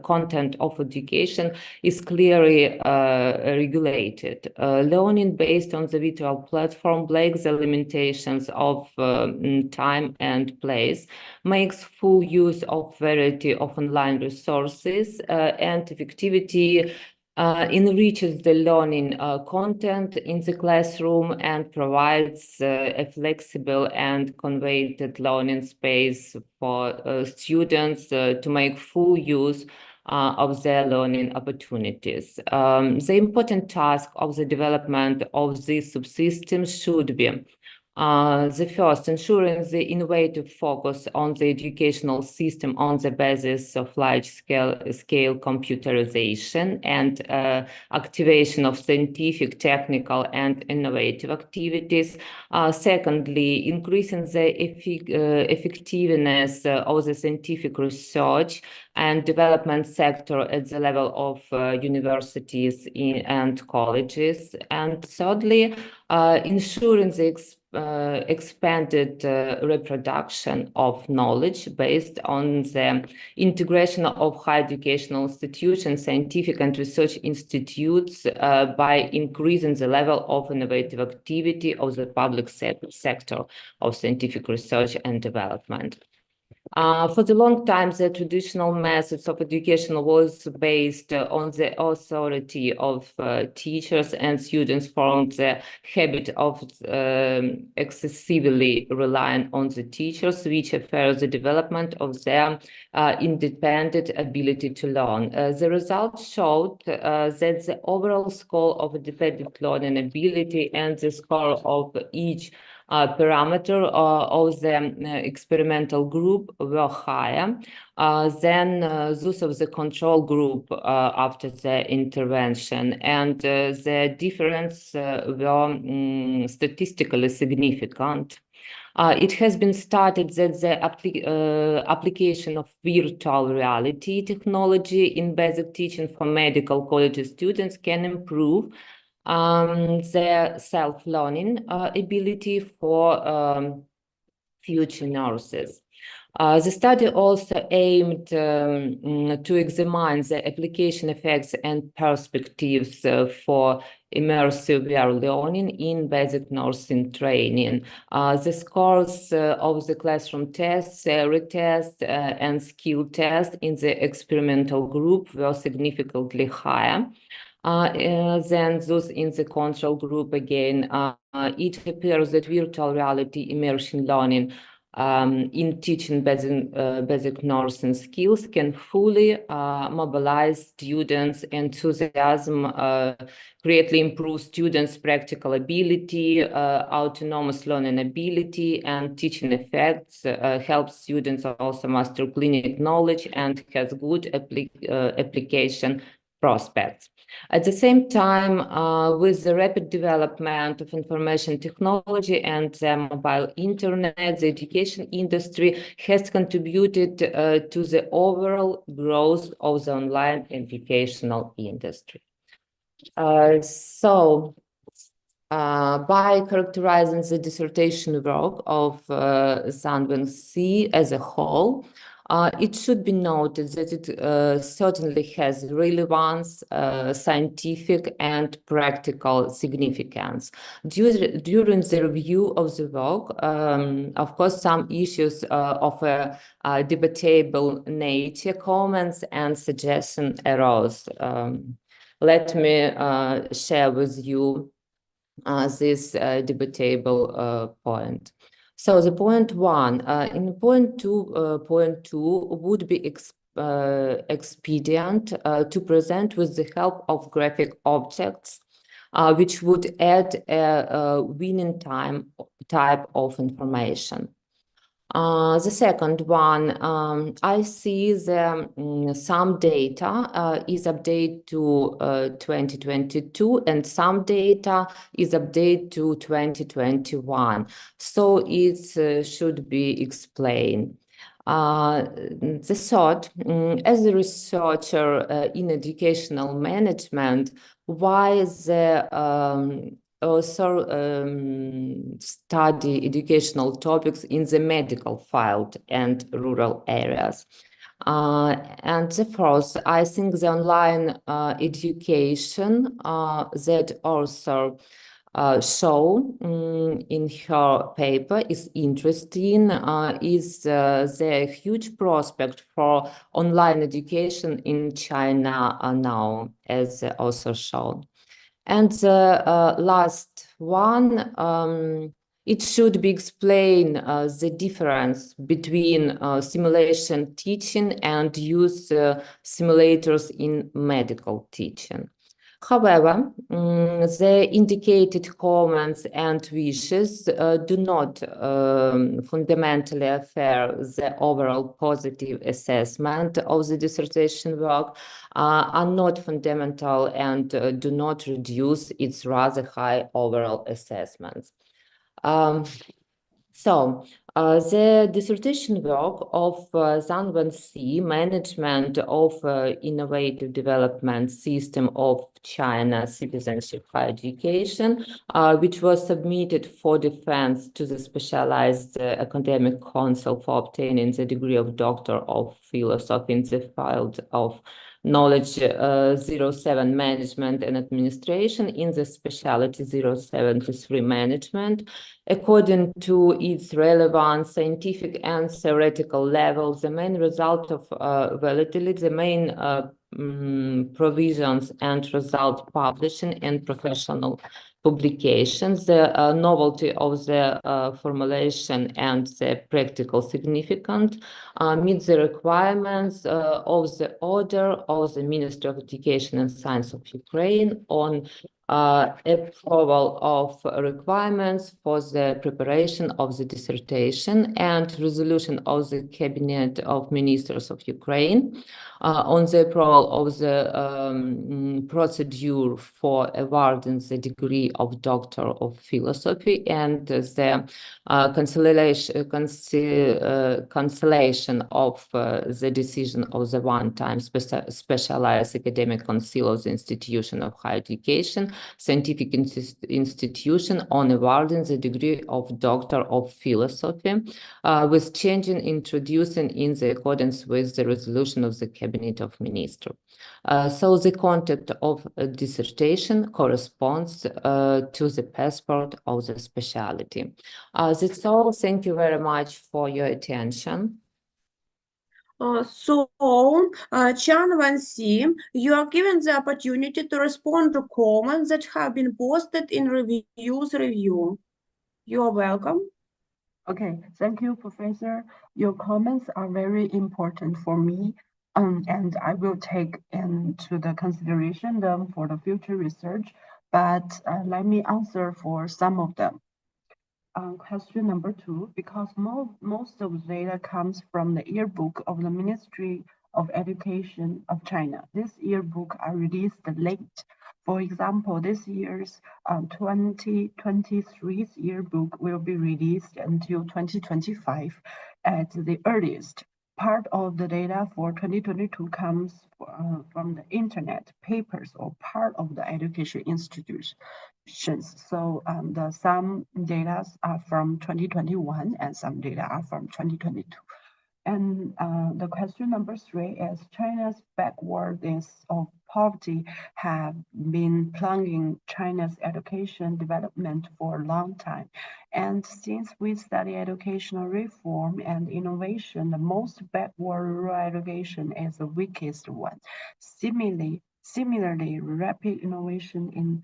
content of education is clearly regulated. Learning based on the virtual platform breaks the limitations of time and place, makes full use of variety of online resources, and effectivity enriches the learning content in the classroom and provides a flexible and convenient learning space for students to make full use of their learning opportunities. The important task of the development of this subsystem should be the first, ensuring the innovative focus on the educational system on the basis of large-scale computerization and activation of scientific, technical, and innovative activities. Secondly, increasing the effectiveness of the scientific research and development sector at the level of universities and colleges. And thirdly, ensuring the expanded reproduction of knowledge based on the integration of higher educational institutions, scientific and research institutes by increasing the level of innovative activity of the public sector of scientific research and development. For the long time, the traditional methods of education was based on the authority of teachers, and students formed the habit of excessively relying on the teachers, which affects the development of their independent ability to learn. The results showed that the overall score of independent learning ability and the score of each parameter of the experimental group were higher than those of the control group after the intervention, and the difference were statistically significant. It has been stated that the application of virtual reality technology in basic teaching for medical college students can improve their self-learning ability for future nurses. The study also aimed to examine the application effects and perspectives for immersive VR learning in basic nursing training. The scores of the classroom tests, theory test, and skill test in the experimental group were significantly higher than those in the control group. Again, it appears that virtual reality immersion learning in teaching basic nursing skills can fully mobilize students' enthusiasm, greatly improve students' practical ability, autonomous learning ability, and teaching effects, help students also master clinical knowledge, and has good application prospects. At the same time, with the rapid development of information technology and the mobile internet, the education industry has contributed to the overall growth of the online educational industry. By characterizing the dissertation work of Chжан Vеньсі as a whole, it should be noted that it certainly has relevance, scientific and practical significance. During the review of the work, of course, some issues of a debatable nature, comments and suggestions arose. Let me share with you this debatable point. So the point one, in point two would be expedient to present with the help of graphic objects, which would add a winning type of information. The second one, I see the some data is updated to 2022 and some data is updated to 2021. So it should be explained. The third, as a researcher in educational management, why the also study educational topics in the medical field and rural areas. And the fourth, I think the online education that also show in her paper is interesting, is the huge prospect for online education in China now, as also shown. And the last one, it should be explained the difference between simulation teaching and use simulators in medical teaching. However, the indicated comments and wishes do not fundamentally affect the overall positive assessment of the dissertation work, are not fundamental, and do not reduce its rather high overall assessments. The dissertation work of Chжан Vеньсі, Management of Innovative Development System of China Citizenship Higher Education, which was submitted for defense to the Specialized Academic Council for obtaining the degree of Doctor of Philosophy in the field of Knowledge 07 Management and Administration in the specialty 073 Management. According to its relevant scientific and theoretical levels, the main result of validity, the main provisions and result publishing and professional publications, the novelty of the formulation and the practical significance meet the requirements of the order of the Ministry of Education and Science of Ukraine on approval of requirements for the preparation of the dissertation and resolution of the Cabinet of Ministers of Ukraine on the approval of the procedure for awarding the degree of Doctor of Philosophy and the cancellation of the decision of the one-time Specialized Academic Council of the Institution of Higher Education, Scientific Institution on awarding the degree of Doctor of Philosophy, with changing introducing in the accordance with the resolution of the Cabinet of Ministers. So the content of a dissertation corresponds to the passport of the specialty. That's all. Thank you very much for your attention. Chжан Vеньсі, you are given the opportunity to respond to comments that have been posted in Reviews Review. You are welcome. Okay, thank you, Professor. Your comments are very important for me, and I will take into the consideration them for the future research, but let me answer for some of them. Question number 2, because most of the data comes from the yearbook of the Ministry of Education of China. This yearbook are released late. For example, this year's 2023 yearbook will be released until 2025 at the earliest. Part of the data for 2022 comes from the internet, papers, or part of the education institutions. So some data are from 2021 and some data are from 2022. And the question number 3 is China's backwardness of poverty have been plunging China's education development for a long time. And since we study educational reform and innovation, the most backward rural education is the weakest one. Similarly, rapid innovation in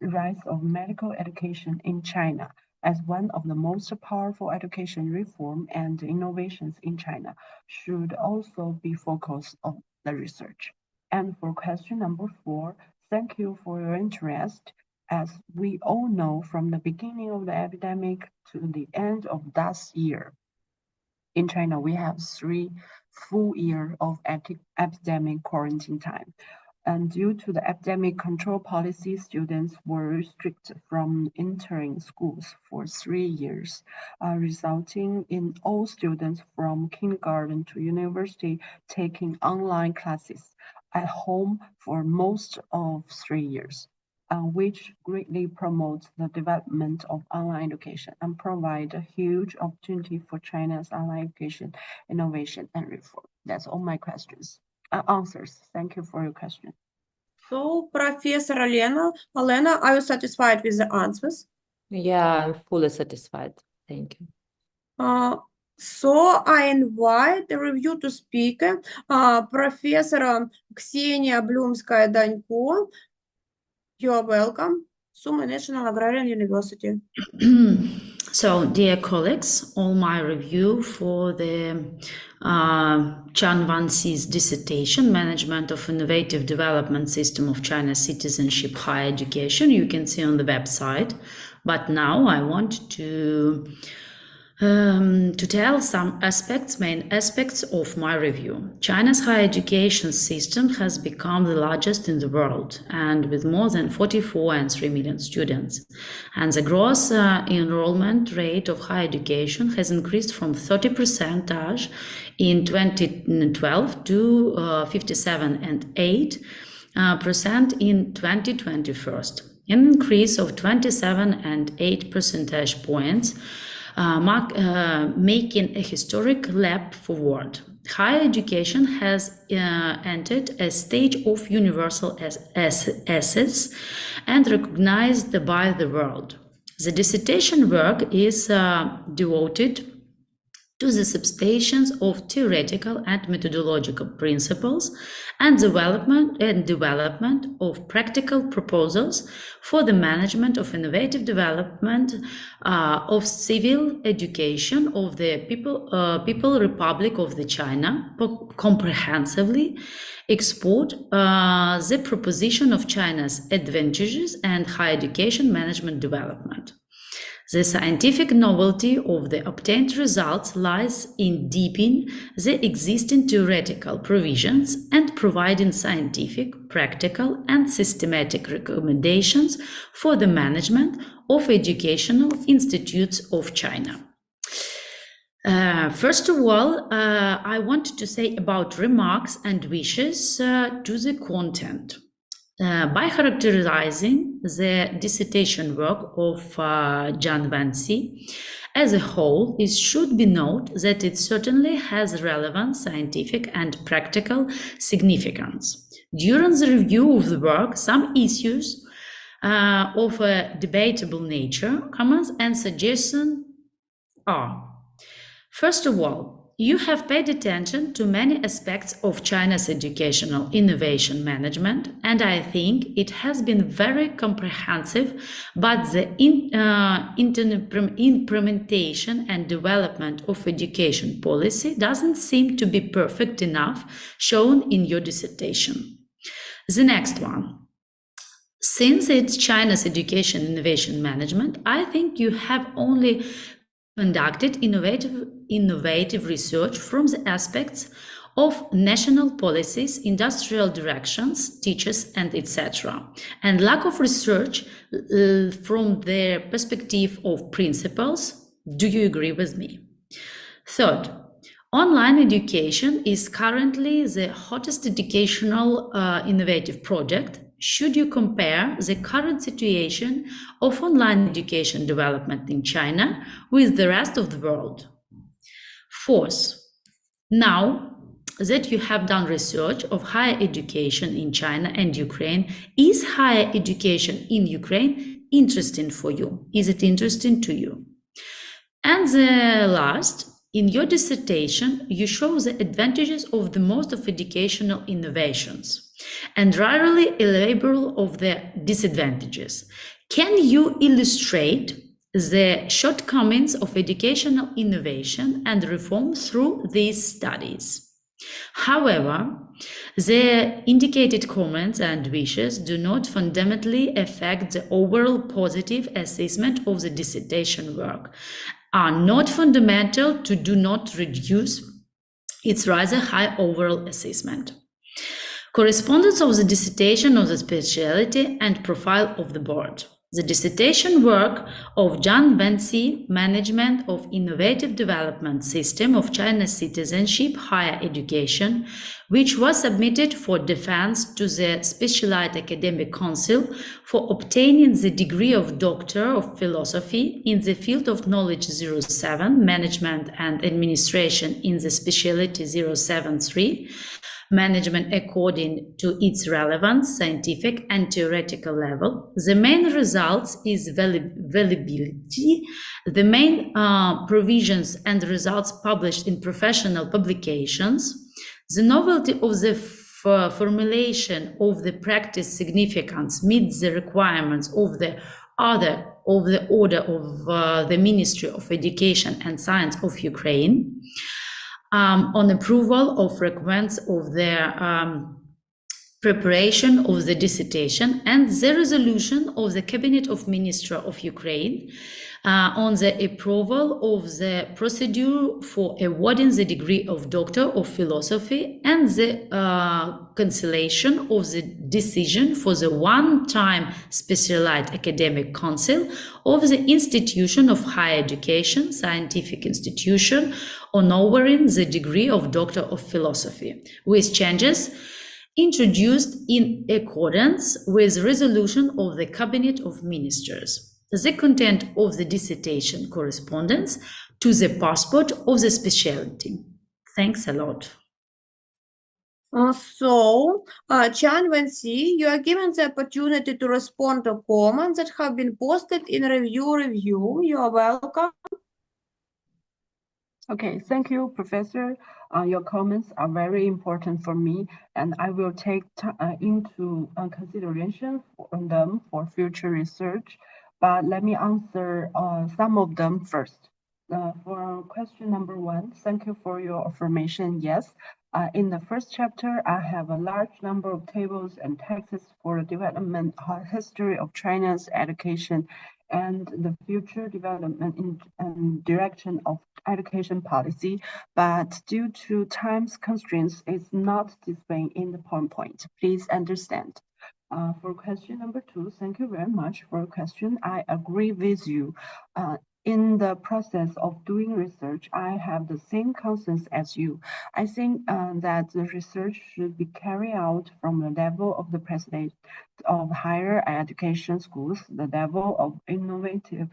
rise of medical education in China as one of the most powerful education reform and innovations in China should also be focused on the research. And for question number 4, thank you for your interest. As we all know, from the beginning of the epidemic to the end of last year, in China, we have 3 full years of epidemic quarantine time. And due to the epidemic control policy, students were restricted from entering schools for 3 years, resulting in all students from kindergarten to university taking online classes at home for most of 3 years. which greatly promotes the development of online education and provide a huge opportunity for China's online education, innovation, and reform. That's all my questions. Answers. Thank you for your question. So, Professor Elena, are you satisfied with the answers? Yeah, I'm fully satisfied. Thank you. So I invite the review to speak Professor Ksenia Blumskaya-Danko. You are welcome. Sumy National Agrarian University. So, dear colleagues, all my review for the Chжан Веньсі's dissertation, Management of Innovative Development System of China's Citizenship Higher Education, you can see on the website. But now I want to tell some main aspects of my review. China's higher education system has become the largest in the world, and with more than 44.3 million students. And the gross enrollment rate of higher education has increased from 30% in 2012 to 57.8% in 2021, an increase of 27.8 percentage points. Making a historic leap forward. Higher education has entered a stage of universal assets and recognized by the world. The dissertation work is devoted to the substantiation of theoretical and methodological principles and development of practical proposals for the management of innovative development of civil education of the People Republic of the China, comprehensively export the proposition of China's advantages and higher education management development. The scientific novelty of the obtained results lies in deepening the existing theoretical provisions and providing scientific, practical, and systematic recommendations for the management of educational institutes of China. First of all, I want to say about remarks and wishes to the content. By characterizing the dissertation work of Chžan Vеньсі as a whole, it should be noted that it certainly has relevant scientific and practical significance. During the review of the work, some issues of a debatable nature, comments and suggestions are: first of all, you have paid attention to many aspects of China's educational innovation management, and I think it has been very comprehensive, but the implementation and development of education policy doesn't seem to be perfect enough, shown in your dissertation. The next one. Since it's China's education innovation management, I think you have only conducted innovative research from the aspects of national policies, industrial directions, teachers, and etc., and lack of research from the perspective of principles. Do you agree with me? Third, online education is currently the hottest educational innovative project. Should you compare the current situation of online education development in China with the rest of the world? Fourth, now that you have done research of higher education in China and Ukraine, is higher education in Ukraine interesting for you? Is it interesting to you? And the last, in your dissertation, you show the advantages of the most of educational innovations and rarely elaborate of the disadvantages. Can you illustrate the shortcomings of educational innovation and reform through these studies? However, the indicated comments and wishes do not fundamentally affect the overall positive assessment of the dissertation work, are not fundamental to do not reduce its rather high overall assessment. Correspondence of the dissertation of the speciality and profile of the board. The dissertation work of Chжan Vеньсі, Management of Innovative Development System of China's Citizenship Higher Education, which was submitted for defense to the Specialized Academic Council for obtaining the degree of Doctor of Philosophy in the field of Knowledge 07, Management and Administration in the Specialty 073, Management according to its relevant scientific and theoretical level. The main results is valuability. The main provisions and results published in professional publications. The novelty of the formulation of the practice significance meets the requirements of the order of the Ministry of Education and Science of Ukraine. On approval of requirements of their preparation of the dissertation and the resolution of the Cabinet of Ministers of Ukraine on the approval of the procedure for awarding the degree of Doctor of Philosophy and the cancellation of the decision for the one-time Specialized Academic Council of the Institution of Higher Education, Scientific Institution, honoring the degree of Doctor of Philosophy, with changes introduced in accordance with resolution of the Cabinet of Ministers. The content of the dissertation corresponds to the passport of the specialty. Thanks a lot. Чжан Веньсі, you are given the opportunity to respond to comments that have been posted in review. You are welcome. Okay, thank you, Professor. Your comments are very important for me, and I will take into consideration them for future research. But let me answer some of them first. For question number 1, thank you for your affirmation. Yes, in the first chapter, I have a large number of tables and texts for the development history of China's education and the future development and direction of education policy, but due to time constraints, it's not displayed in the PowerPoint. Please understand. For question number 2, thank you very much for your question. I agree with you. In the process of doing research, I have the same concerns as you. I think that the research should be carried out from the level of the president of higher education schools, the level of innovation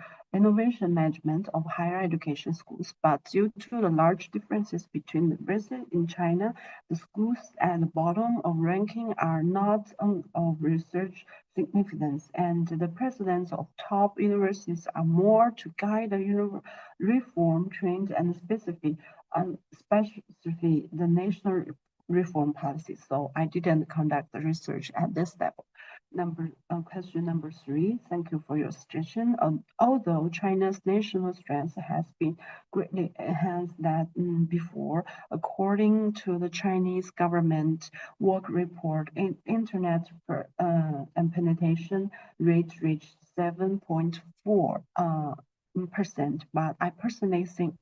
management of higher education schools. But due to the large differences between the residents in China, the schools at the bottom of ranking are not of research significance, and the presidents of top universities are more to guide the reform trend and especially the national reform policy. So I didn't conduct the research at this level. Question number 3, thank you for your suggestion. Although China's national strength has been greatly enhanced before, according to the Chinese government work report, internet and penetration rate reached 7.4%, but I personally think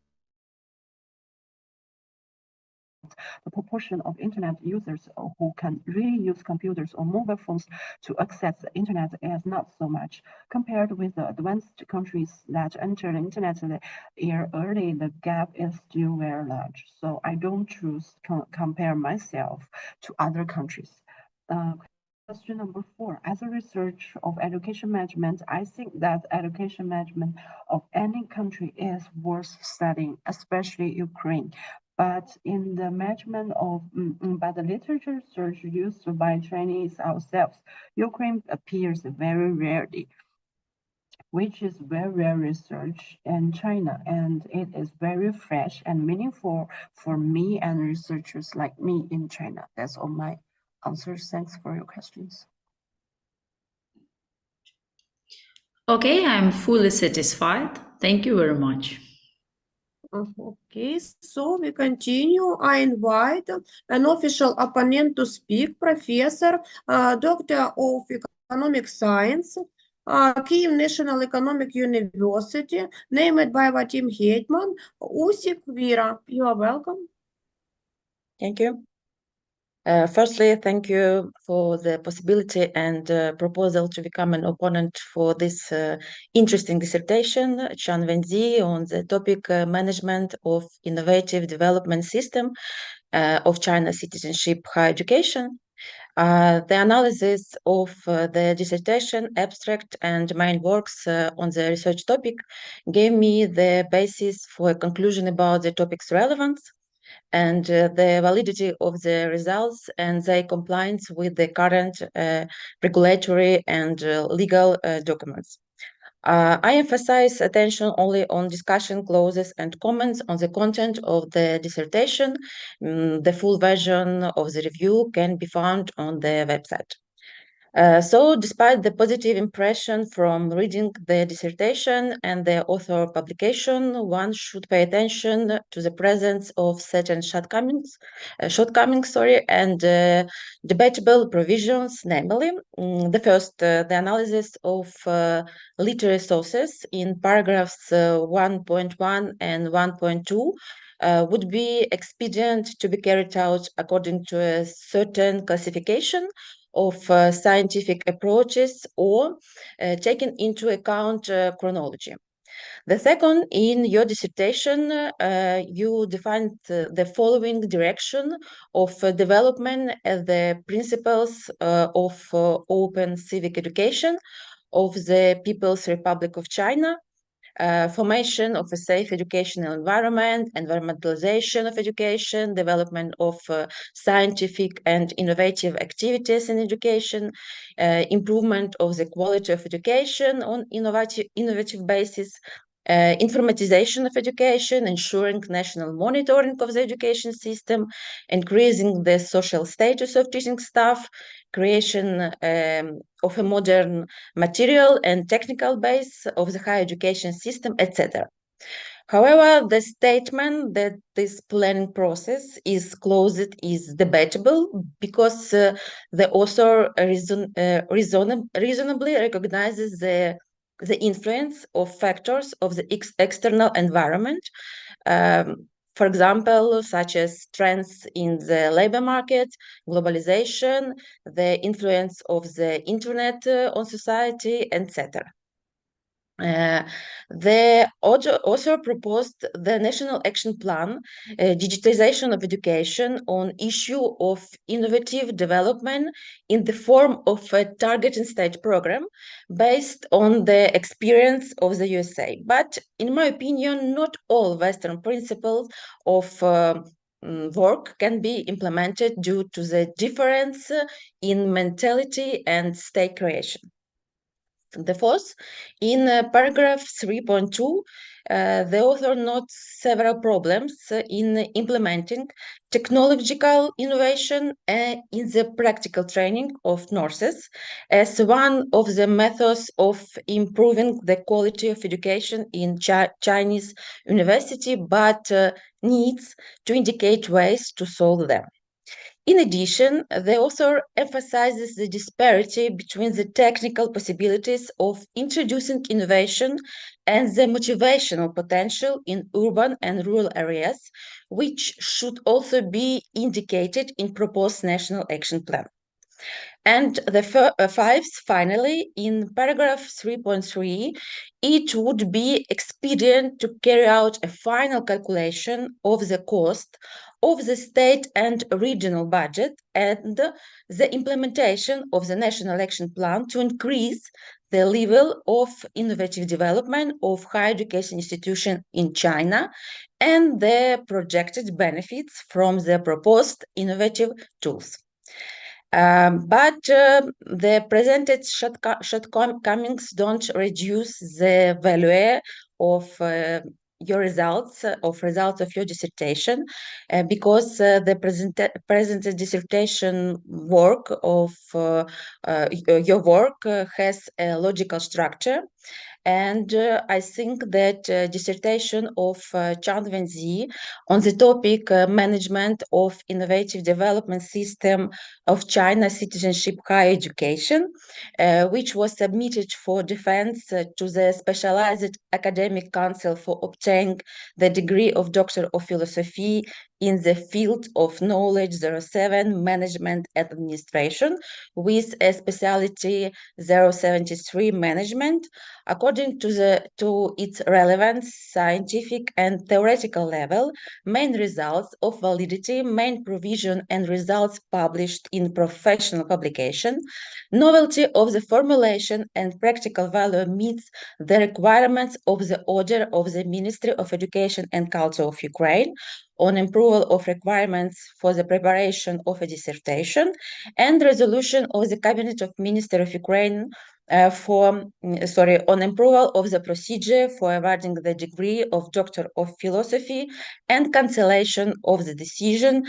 the proportion of internet users who can really use computers or mobile phones to access the internet is not so much. Compared with the advanced countries that entered the internet a year early, the gap is still very large. So I don't choose to compare myself to other countries. Question number 4, as a research of education management, I think that education management of any country is worth studying, especially Ukraine. But in the management of, by the literature search used by Chinese ourselves, Ukraine appears very rarely, which is very rare research in China, and it is very fresh and meaningful for me and researchers like me in China. That's all my answers. Thanks for your questions. Okay, I'm fully satisfied. Thank you very much. Okay, so we continue. I invite an official opponent to speak, Professor, Doctor of Economic Science, Kyiv National Economic University, named by Vadim Hetman, Usik Vera. You are welcome. Thank you. Firstly, thank you for the possibility and proposal to become an opponent for this interesting dissertation, Chžan Vеньsі, on the topic management of innovative development system of China citizenship higher education. The analysis of the dissertation, abstract, and main works on the research topic gave me the basis for a conclusion about the topic's relevance and the validity of the results and their compliance with the current regulatory and legal documents. I emphasize attention only on discussion clauses and comments on the content of the dissertation. The full version of the review can be found on the website. So despite the positive impression from reading the dissertation and the author publication, one should pay attention to the presence of certain shortcomings, and debatable provisions, namely, the first, the analysis of literary sources in paragraphs 1.1 and 1.2 would be expedient to be carried out according to a certain classification of scientific approaches or taking into account chronology. The second, in your dissertation, you defined the following direction of development as the principles of open civic education of the People's Republic of China, formation of a safe educational environment, environmentalization of education, development of scientific and innovative activities in education, improvement of the quality of education on innovative basis, informatization of education, ensuring national monitoring of the education system, increasing the social status of teaching staff, creation of a modern material and technical base of the higher education system, etc. However, the statement that this planning process is closed is debatable because the author reasonably recognizes the influence of factors of the external environment, for example, such as trends in the labor market, globalization, the influence of the internet on society, etc. The author proposed the National Action Plan, digitization of education on issue of innovative development in the form of a target and stage program based on the experience of the USA. But in my opinion, not all Western principles of work can be implemented due to the difference in mentality and state creation. The fourth, in paragraph 3.2, the author notes several problems in implementing technological innovation in the practical training of nurses as one of the methods of improving the quality of education in Chinese university, but needs to indicate ways to solve them. In addition, the author emphasizes the disparity between the technical possibilities of introducing innovation and the motivational potential in urban and rural areas, which should also be indicated in proposed national action plan. And the fifth, finally, in paragraph 3.3, it would be expedient to carry out a final calculation of the cost of the state and regional budget and the implementation of the National Action Plan to increase the level of innovative development of higher education institutions in China and the projected benefits from the proposed innovative tools. But the presented shortcomings don't reduce the value of your results of your dissertation, because the presented dissertation work of your work has a logical structure, And I think that dissertation of Chжan Vеньсі on the topic management of innovative development system of China citizenship higher education, which was submitted for defense to the Specialized Academic Council for obtaining the degree of Doctor of Philosophy in the field of knowledge 07 management administration with a specialty 073 management, according to its relevance, scientific and theoretical level, main results of validity, main provision and results published in professional publication, novelty of the formulation and practical value meets the requirements of the order of the Ministry of Education and Culture of Ukraine on approval of requirements for the preparation of a dissertation, and resolution of the Cabinet of Ministers of Ukraine on approval of the procedure for awarding the degree of Doctor of Philosophy and cancellation of the decision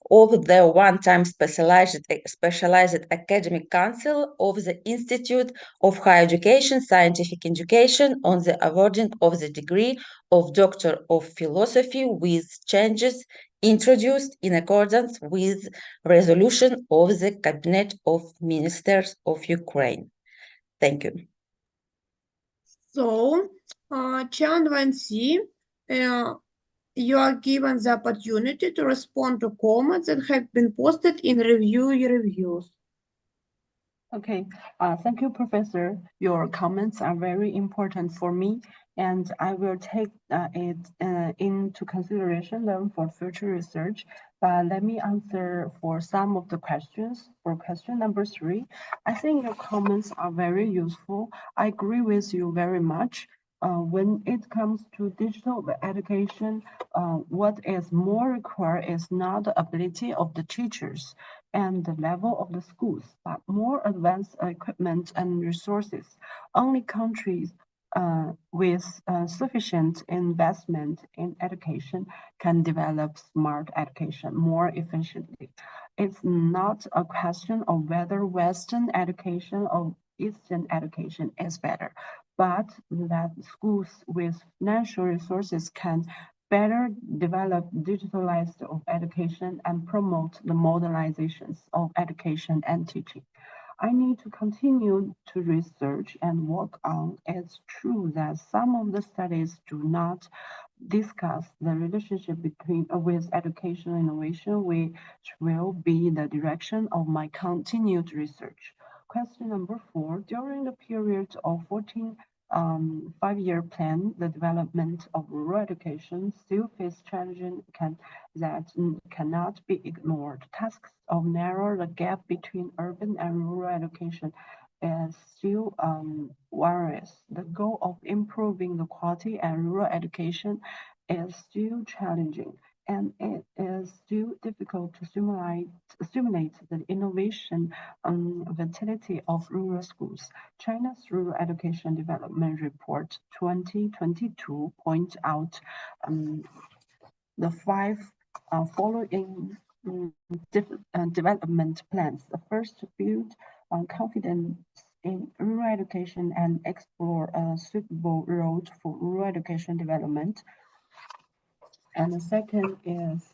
of the one-time specialized academic council of the Institute of Higher Education, Scientific Education on the awarding of the degree of Doctor of Philosophy with changes introduced in accordance with resolution of the Cabinet of Ministers of Ukraine. Thank you. So, Chжан Vеньсі, you are given the opportunity to respond to comments that have been posted in reviews. Okay, thank you, Professor. Your comments are very important for me, and I will take it into consideration them for future research. But let me answer for some of the questions. For question number 3, I think your comments are very useful. I agree with you very much. When it comes to digital education, what is more required is not the ability of the teachers and the level of the schools, but more advanced equipment and resources. Only countries with sufficient investment in education can develop smart education more efficiently. It's not a question of whether Western education or Eastern education is better, but that schools with financial resources can better develop digitalized education and promote the modernizations of education and teaching. I need to continue to research and work on. It's true that some of the studies do not discuss the relationship with educational innovation, which will be the direction of my continued research. Question number 4, during the period of 5-year plan, the development of rural education still face challenges that cannot be ignored. Tasks of narrow the gap between urban and rural education is still various. The goal of improving the quality and rural education is still challenging, and it is still difficult to stimulate the innovation vitality of rural schools. China's Rural Education Development Report 2022 points out the 5 following development plans. The first, build confidence in rural education and explore a suitable road for rural education development. And the second is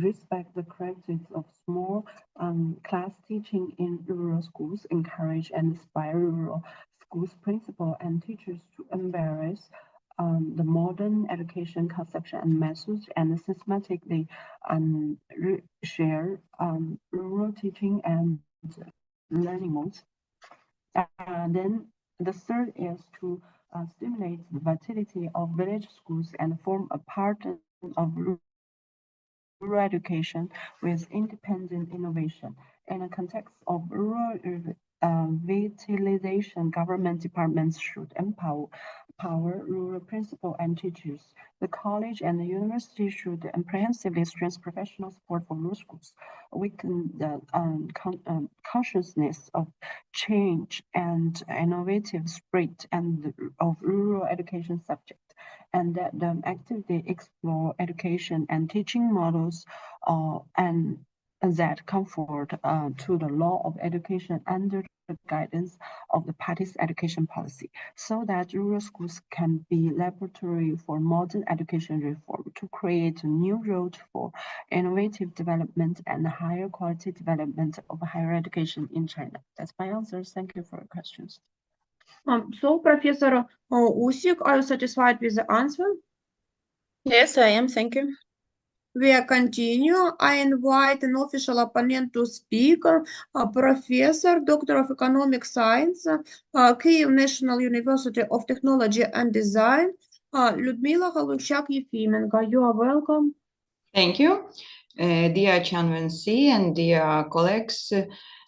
respect the characteristics of small class teaching in rural schools, encourage and inspire rural schools principals and teachers to embrace the modern education conception and methods, and systematically share rural teaching and learning modes. And then the third is to stimulate the vitality of village schools and form a part of rural education with independent innovation. In the context of rural revitalization, government departments should empower rural principals and teachers. The college and the university should comprehensively strengthen professional support for rural schools, weaken the consciousness of change and innovative spirit of rural education subject, and that the actively explore education and teaching models and that conform to the law of education under the guidance of the party's education policy, so that rural schools can be laboratory for modern education reform to create a new road for innovative development and higher quality development of higher education in China. That's my answers. Thank you for your questions. So, Professor Usik, are you satisfied with the answer? Yes, I am. Thank you. We continue. I invite an official opponent to speak, Professor, Doctor of Economic Science, Kyiv National University of Technology and Design, Lyudmila Galunchak-Yefimenko. You are welcome. Thank you. Dear Chžan Vеньсі and dear colleagues,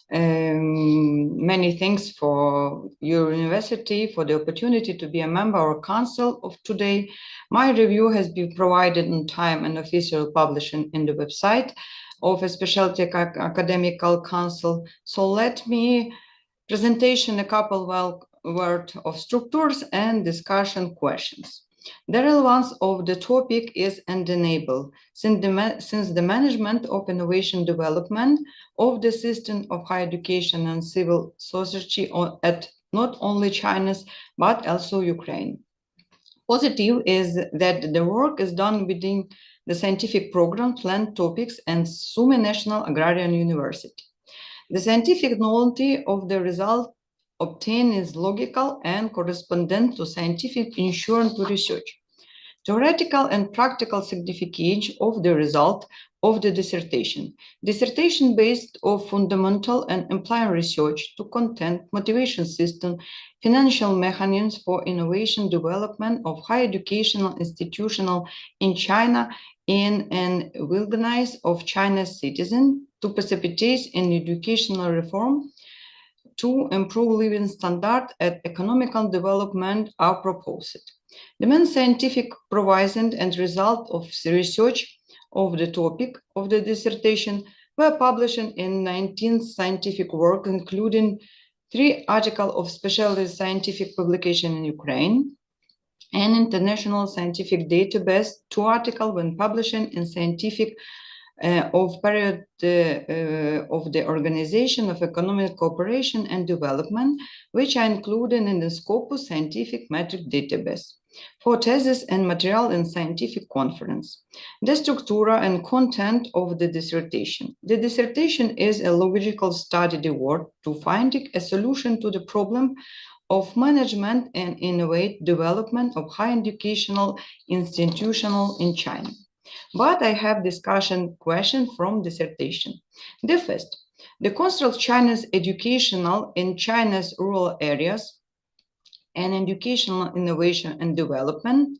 many thanks for your university for the opportunity to be a member or council of today. My review has been provided in time and official publishing in the website of a specialty academical council. So let me presentation a couple word of structures and discussion questions. The relevance of the topic is undeniable, since the management of innovation development of the system of higher education and civil society at not only China's but also Ukraine. Positive is that the work is done within the scientific program, planned topics, and Sumy National Agrarian University. The scientific novelty of the result obtained is logical and correspondent to scientific insurance to research. Theoretical and practical significance of the result of the dissertation. Dissertation based on fundamental and applied research to content, motivation system, financial mechanisms for innovation development of higher educational institutional in China in an willingness of China's citizens to participate in educational reform to improve living standard and economical development are proposed. The main scientific provision and result of the research of the topic of the dissertation were published in 19 scientific works, including 3 articles of specialty scientific publication in Ukraine, an international scientific database, 2 articles when published in scientific of period of the Organization of Economic Cooperation and Development, which are included in the Scopus Scientific Metric Database, 4 theses and material in scientific conference. The structure and content of the dissertation. The dissertation is a logical study devoted to finding a solution to the problem of management and innovate development of higher educational institutional in China. But I have discussion question from dissertation. The first, the concept of China's educational in China's rural areas and educational innovation and development,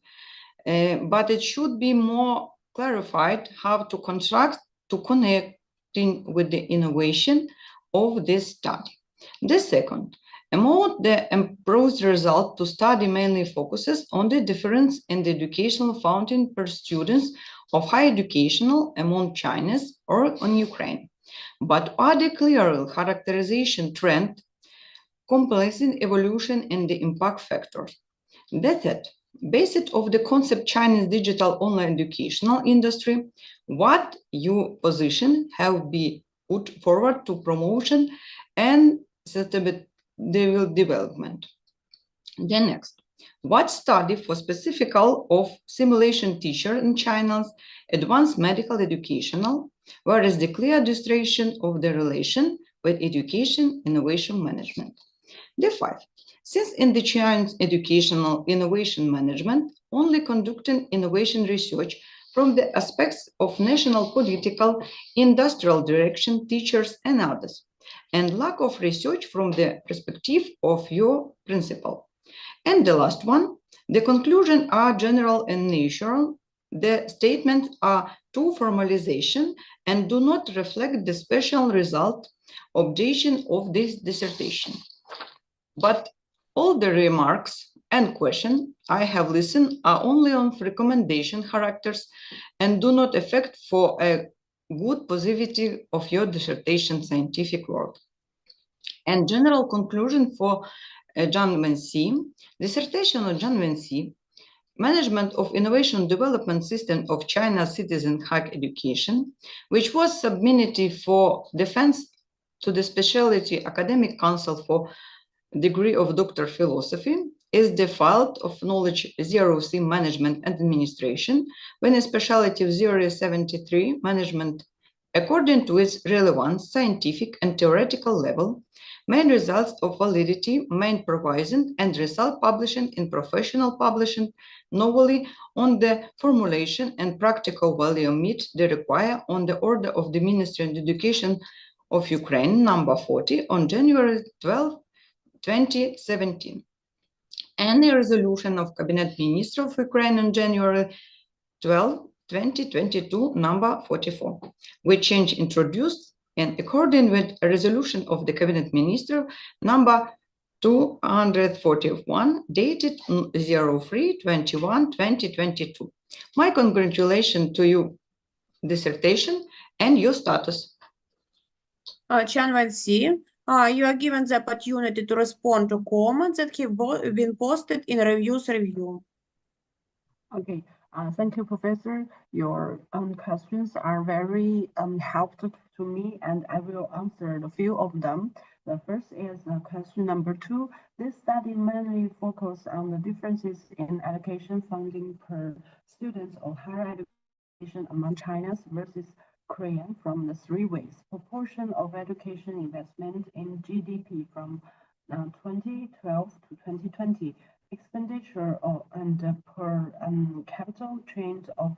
but it should be more clarified how to construct to connecting with the innovation of this study. The second, among the improved result to study mainly focuses on the difference in the educational founding per students of higher educational among Chinese or on Ukraine, but are the clear characterization trend, complexing evolution in the impact factors. The third, based of the concept Chinese digital online educational industry, what your position have been put forward to promotion and sustainable development. The next, what study for specific of simulation teacher in China's advanced medical educational, where is the clear illustration of the relation with education innovation management. The 5, since in the Chinese educational innovation management, only conducting innovation research from the aspects of national political, industrial direction, teachers and others, and lack of research from the perspective of your principal. And the last one, the conclusions are general and natural. The statements are to formalization and do not reflect the special result objection of this dissertation. But all the remarks and questions I have listened are only on recommendation characters and do not affect for a good positivity of your dissertation scientific work. And general conclusion for Chžan Vеньсі, dissertation of Chžan Vеньсі Management of Innovation Development System of China Citizen Higher Education, which was submitted for defense to the Specialty Academic Council for degree of Doctor of Philosophy, is the field of knowledge 03 Management and Administration, when a specialty of 073 Management, according to its relevant scientific and theoretical level, main results of validity, main provision, and result publishing in professional publishing novelly on the formulation and practical value meet the require on the order of the Ministry of Education of Ukraine, number 40, on January 12, 2017. And the resolution of Cabinet Minister of Ukraine on January 12, 2022, number 44, which change introduced and according with a resolution of the Cabinet Minister number 241 dated 03/21/2022. My congratulations to you dissertation and your status. Чжан Веньсі, you are given the opportunity to respond to comments that have been posted in reviews review. Okay, thank you, Professor. Your questions are very helpful to me, and I will answer a few of them. The first is question number 2. This study mainly focused on the differences in education funding per student of higher education among China's versus Korean from the 3 ways. Proportion of education investment in GDP from 2012 to 2020. Expenditure and per capita trend of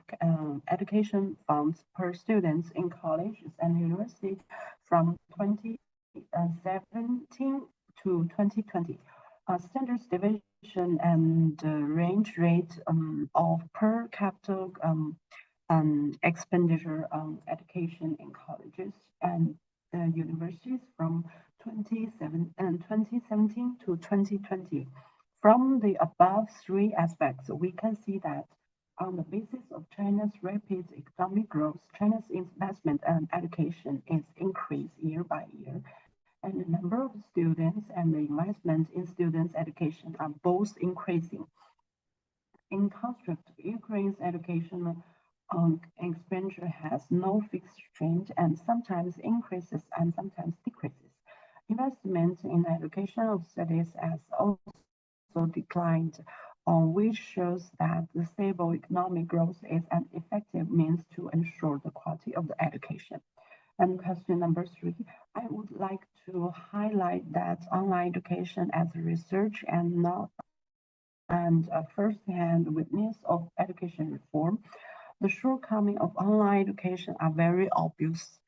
education funds per students in colleges and universities from 2017 to 2020. Standards deviation and range rate of per capita expenditure on education in colleges and universities from 2017 to 2020. From the above 3 aspects, we can see that on the basis of China's rapid economic growth, China's investment in education is increased year by year, and the number of students and the investment in students' education are both increasing. In contrast, Ukraine's educational expenditure has no fixed trend and sometimes increases and sometimes decreases. Investment in educational studies has also declined, which shows that the stable economic growth is an effective means to ensure the quality of the education. And question number 3, I would like to highlight that online education as a research and not a first-hand witness of education reform. The shortcomings of online education are very obvious.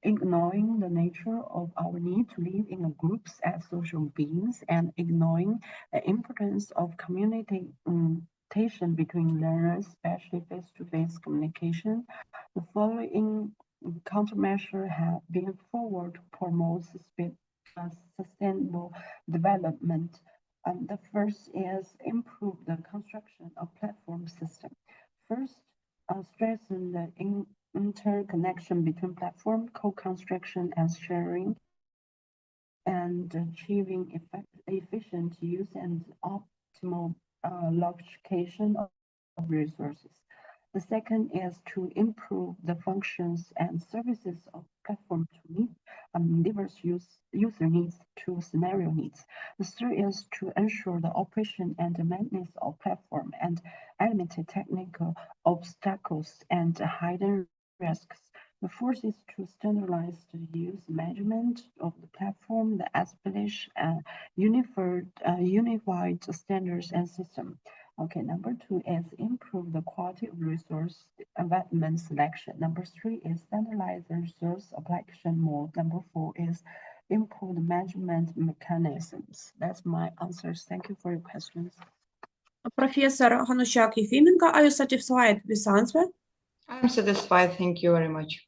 Ignoring the nature of our need to live in groups as social beings and ignoring the importance of communication between learners, especially face-to-face communication, the following countermeasures have been forward to promote sustainable development. The first is improve the construction of platform system. First, strengthen the interconnection between platform, co-construction and sharing, and achieving efficient use and optimal allocation of resources. The second is to improve the functions and services of platform to meet diverse user needs to scenario needs. The third is to ensure the operation and the maintenance of platform and eliminate technical obstacles and hidden risks. The fourth is to standardize the use management of the platform, the establish unified standards and system. Okay, number 2 is improve the quality of resource development selection. Number 3 is standardize the resource application mode. Number 4 is improve the management mechanisms. That's my answers. Thank you for your questions. Professor Hanusyak-Yefimenko, are you satisfied with answer? I'm satisfied, thank you very much.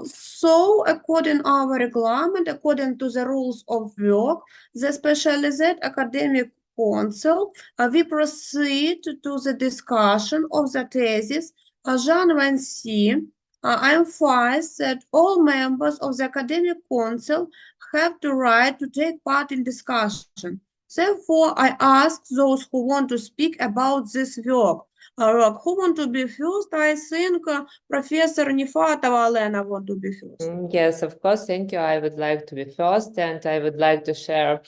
So, according to our requirement, according to the rules of work, the Specialized Academic Council, we proceed to the discussion of the thesis. Chžan Vеньсі emphasized that all members of the Academic Council have the right to take part in discussion. Therefore, I ask those who want to speak about this work. Who want to be first? I think Professor Nifatova Elena want to be first. Yes, of course. Thank you. I would like to be first, and I would like to share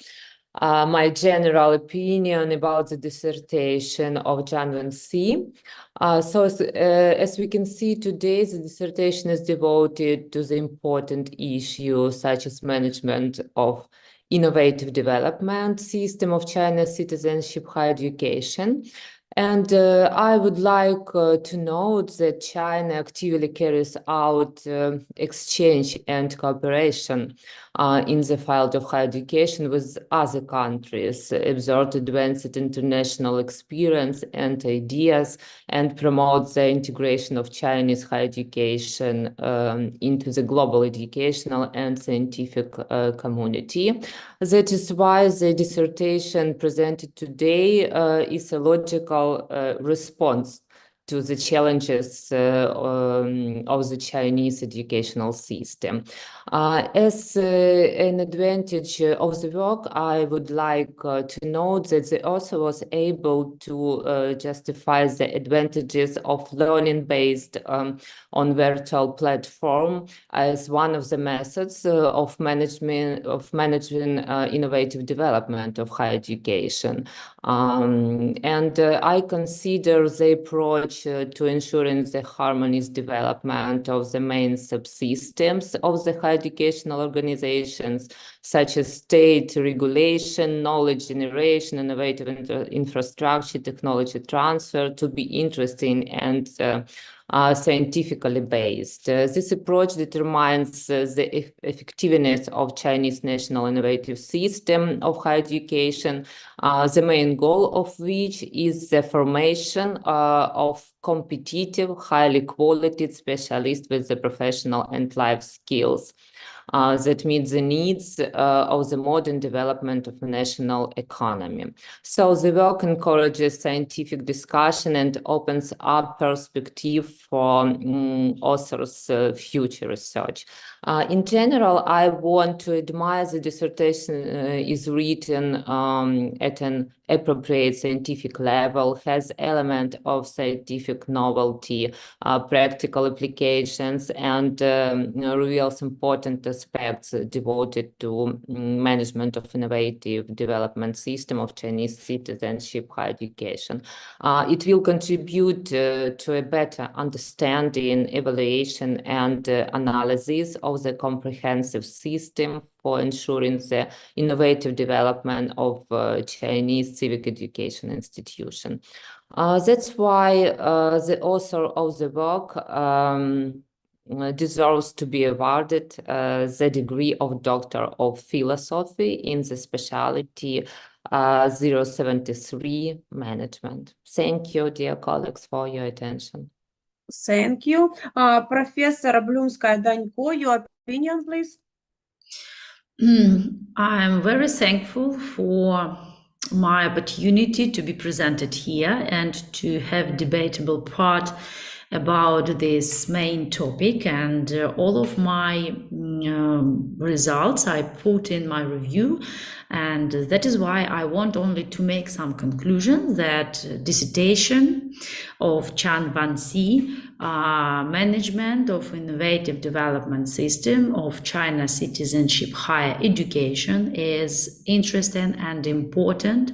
my general opinion about the dissertation of Chжан Vеньсі. As we can see today, the dissertation is devoted to the important issues such as management of innovative development, system of China's citizenship, higher education. And I would like to note that China actively carries out exchange and cooperation in the field of higher education with other countries, absorb advanced international experience and ideas, and promote the integration of Chinese higher education into the global educational and scientific community. That is why the dissertation presented today is a logical response to the challenges of the Chinese educational system. As an advantage of the work, I would like to note that the author was able to justify the advantages of learning based on virtual platform as one of the methods of managing innovative development of higher education. And I consider the approach to ensuring the harmonious development of the main subsystems of the higher educational organizations, such as state regulation, knowledge generation, innovative infrastructure, technology transfer, to be interesting and scientifically based. This approach determines the effectiveness of Chinese national innovative system of higher education, the main goal of which is the formation of competitive, highly qualified specialists with the professional and life skills that meet the needs of the modern development of the national economy. So the work encourages scientific discussion and opens up perspective for authors' future research. In general, I want to admire the dissertation is written at an appropriate scientific level, has element of scientific novelty, practical applications, and reveals important aspects devoted to management of innovative development system of Chinese citizenship higher education. It will contribute to a better understanding, evaluation, and analysis of the comprehensive system for ensuring the innovative development of Chinese civic education institution. That's why the author of the work deserves to be awarded the degree of Doctor of Philosophy in the specialty 073 Management. Thank you, dear colleagues, for your attention. Thank you. Professor Blumskaya-Danko, your opinion, please. I'm very thankful for my opportunity to be presented here and to have debatable part about this main topic, and all of my results I put in my review, and that is why I want only to make some conclusions that dissertation of Chžan Vеньсі, management of innovative development system of China citizenship higher education, is interesting and important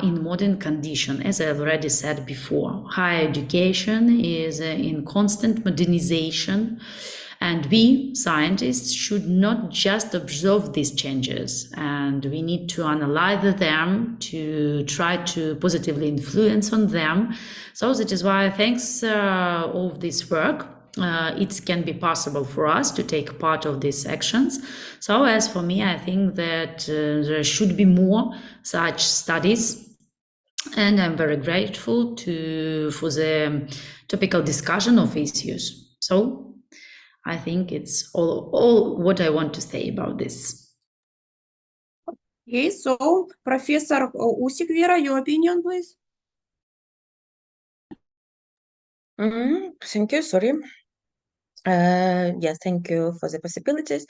in modern condition. As I already said before, higher education is in constant modernization, and we scientists should not just observe these changes, and we need to analyze them to try to positively influence on them. So that is why, thanks of this work, it can be possible for us to take part of these actions. So as for me, I think that there should be more such studies, and I'm very grateful for the topical discussion of issues. So I think it's all what I want to say about this. Okay, so Professor Usik Vera, your opinion, please. Thank you, sorry. Yes, thank you for the possibilities.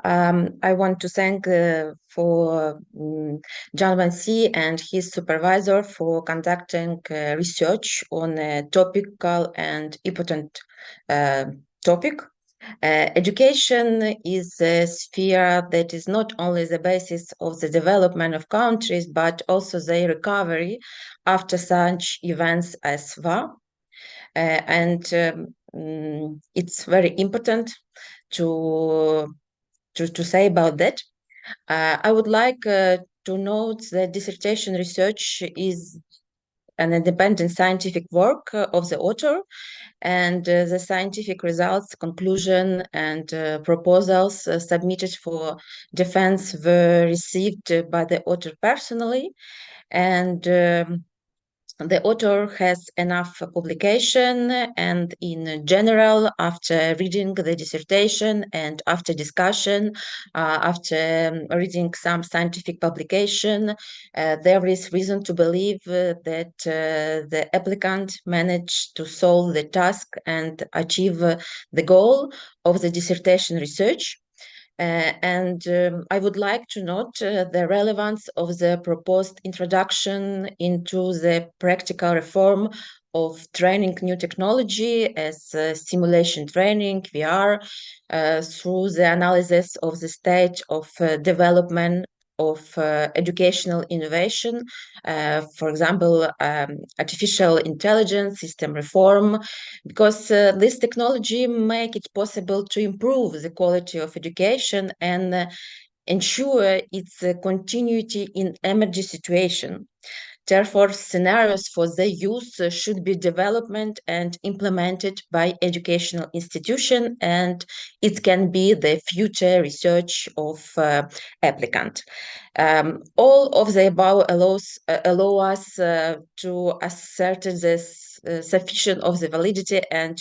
I want to thank for Chжan Vеньсі and his supervisor for conducting research on a topical and important topic. Education is a sphere that is not only the basis of the development of countries, but also their recovery after such events as war. It's very important to say about that. I would like to note that dissertation research is an independent scientific work of the author, and the scientific results, conclusion, and proposals submitted for defense were received by the author personally, and the author has enough publication, and in general, after reading the dissertation and after discussion, after reading some scientific publication, there is reason to believe that the applicant managed to solve the task and achieve the goal of the dissertation research. I would like to note the relevance of the proposed introduction into the practical reform of training new technology as simulation training, VR, through the analysis of the stage of development of educational innovation, for example, artificial intelligence, system reform, because this technology make it possible to improve the quality of education and ensure its continuity in emergency situation. Therefore, scenarios for their use should be developed and implemented by educational institution, and it can be the future research of applicant. All of the above allow us to assert this sufficient of the validity and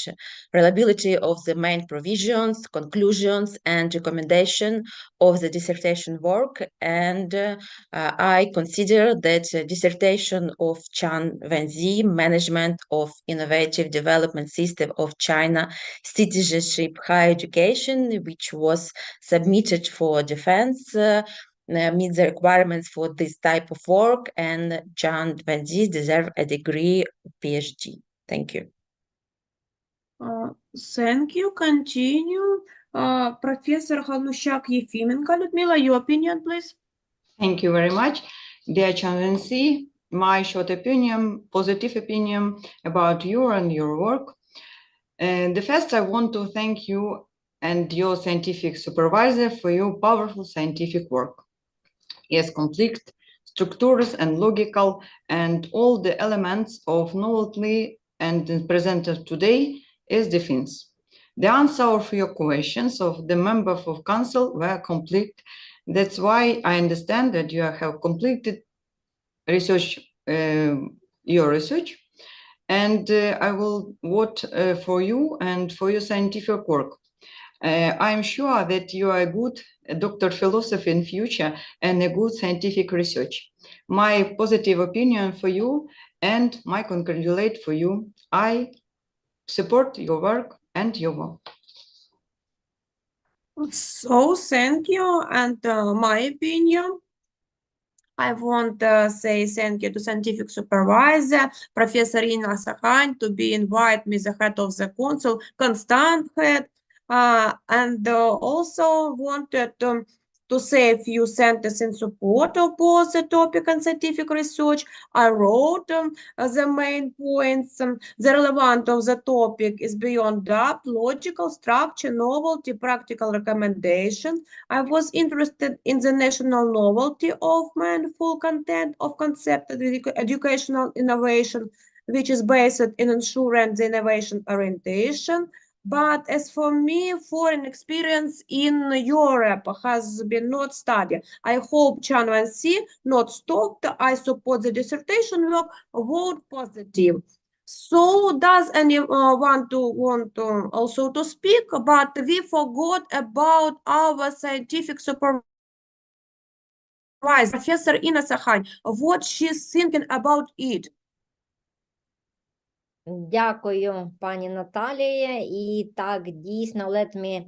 reliability of the main provisions, conclusions, and recommendation of the dissertation work, and I consider that the dissertation of Chžan Vеньсі, Management of Innovative Development System of China, Citizenship, Higher Education, which was submitted for defense, meets the requirements for this type of work, and Chžan Vеньсі deserves a degree of PhD. Thank you. Thank you. Continue. Professor Галущак-Єфіменко. Людмила, your opinion, please. Thank you very much. Dear Chžan Vеньсі, my short opinion, positive opinion about you and your work. The first, I want to thank you and your scientific supervisor for your powerful scientific work. Yes, complete structures and logical and all the elements of novelty and presented today is defense. The answer of your questions of the members of council were complete. That's why I understand that you have completed research, your research, and I will vote for you and for your scientific work. I'm sure that you are a good doctor philosophy in future and a good scientific research. My positive opinion for you and my congratulate for you. I support your work and your work. So, thank you. And my opinion, I want to say thank you to scientific supervisor, Professor Inna Sakhan, to be invite me the head of the council, constant head, and also wanted to say a few sentences in support of both the topic and scientific research. I wrote the main points. The relevance of the topic is beyond doubt, logical structure, novelty, practical recommendation. I was interested in the national novelty of mindful content of concept educational innovation, which is based in ensuring the innovation orientation. But as for me, foreign experience in Europe has been not studied. I hope Chžan Vеньсі not stopped. I support the dissertation work, vote positive. So does anyone want to also to speak? But we forgot about our scientific supervisor, Professor Inna Sakhan, what she's thinking about it. Дякую, пані Наталія. І так, дійсно, let me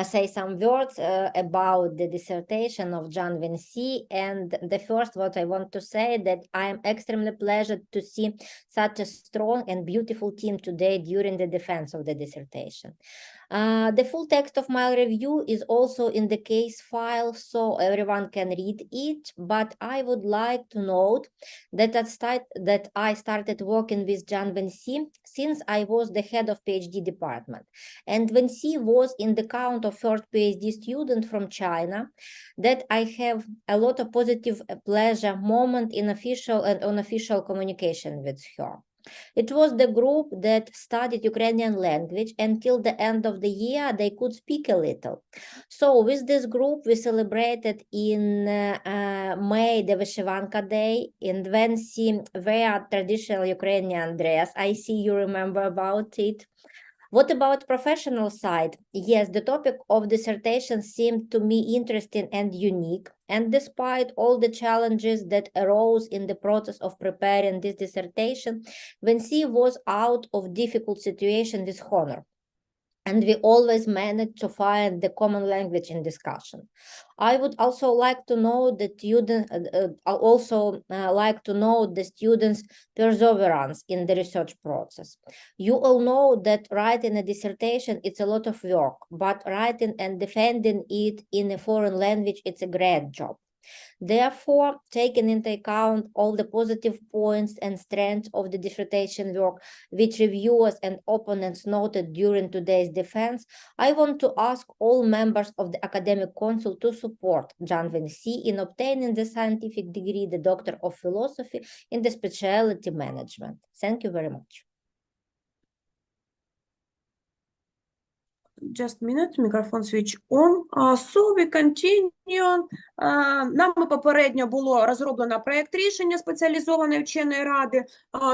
say some words about the dissertation of Chжан Веньсі. And the first what I want to say that I am extremely pleased to see such a strong and beautiful team today during the defense of the dissertation. The full text of my review is also in the case file, so everyone can read it, but I would like to note that I started working with Chжан Веньсі since I was the head of PhD department. And Vеньсі was in the count of first PhD student from China, that I have a lot of positive pleasure moment in official and unofficial communication with her. It was the group that studied Ukrainian language until the end of the year they could speak a little. So with this group we celebrated in May the Vyshivanka Day. In Vensy wear traditional Ukrainian dress. I see you remember about it. What about professional side? Yes, the topic of dissertation seemed to me interesting and unique. And despite all the challenges that arose in the process of preparing this dissertation, Vensy was out of difficult situation with honor. And we always managed to find the common language in discussion. I would also like to know the students' perseverance in the research process. You all know that writing a dissertation it's a lot of work, but writing and defending it in a foreign language it's a great job. Therefore, taking into account all the positive points and strengths of the dissertation work which reviewers and opponents noted during today's defense, I want to ask all members of the academic council to support Chžan Vеньсі in obtaining the scientific degree, the Doctor of Philosophy in the specialty management. Thank you very much. Just a minute, microphone switch on. So we continue. Нами попередньо було розроблено проєкт рішення спеціалізованої вченої ради,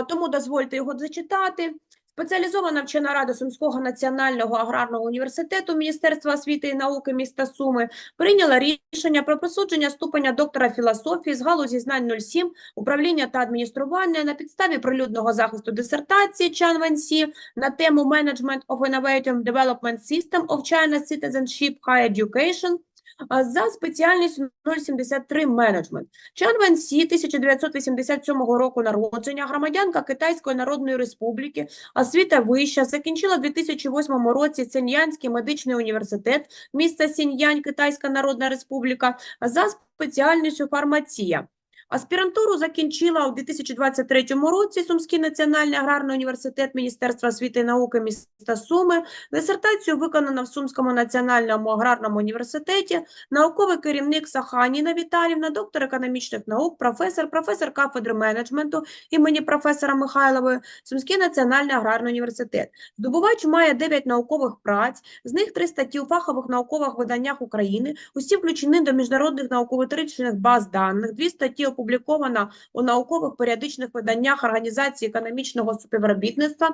тому дозвольте його зачитати. Спеціалізована вчена рада Сумського національного аграрного університету Міністерства освіти і науки міста Суми прийняла рішення про присудження ступеня доктора філософії з галузі знань 07, управління та адміністрування на підставі прилюдного захисту дисертації Чжан Веньсі на тему Management of Innovative Development System of China Citizenship Higher Education за спеціальністю 073 менеджмент. Чжан Веньсі 1987 року народження, громадянка Китайської Народної Республіки, освіта вища, закінчила у 2008 році Синьянський медичний університет міста Синьянь, Китайська Народна Республіка, за спеціальністю фармація. Аспірантуру закінчила у 2023 році Сумський національний аграрний університет Міністерства освіти і науки міста Суми. Дисертацію виконано в Сумському національному аграрному університеті. Науковий керівник Саханіна Віталіївна, доктор економічних наук, професор кафедри менеджменту імені професора Михайлової, Сумський національний аграрний університет. Здобувач має 9 наукових праць, з них 3 статті у фахових наукових виданнях України, усі включені до міжнародних науково-метричних баз даних, 2 статті опублікована у наукових періодичних виданнях Організації економічного співробітництва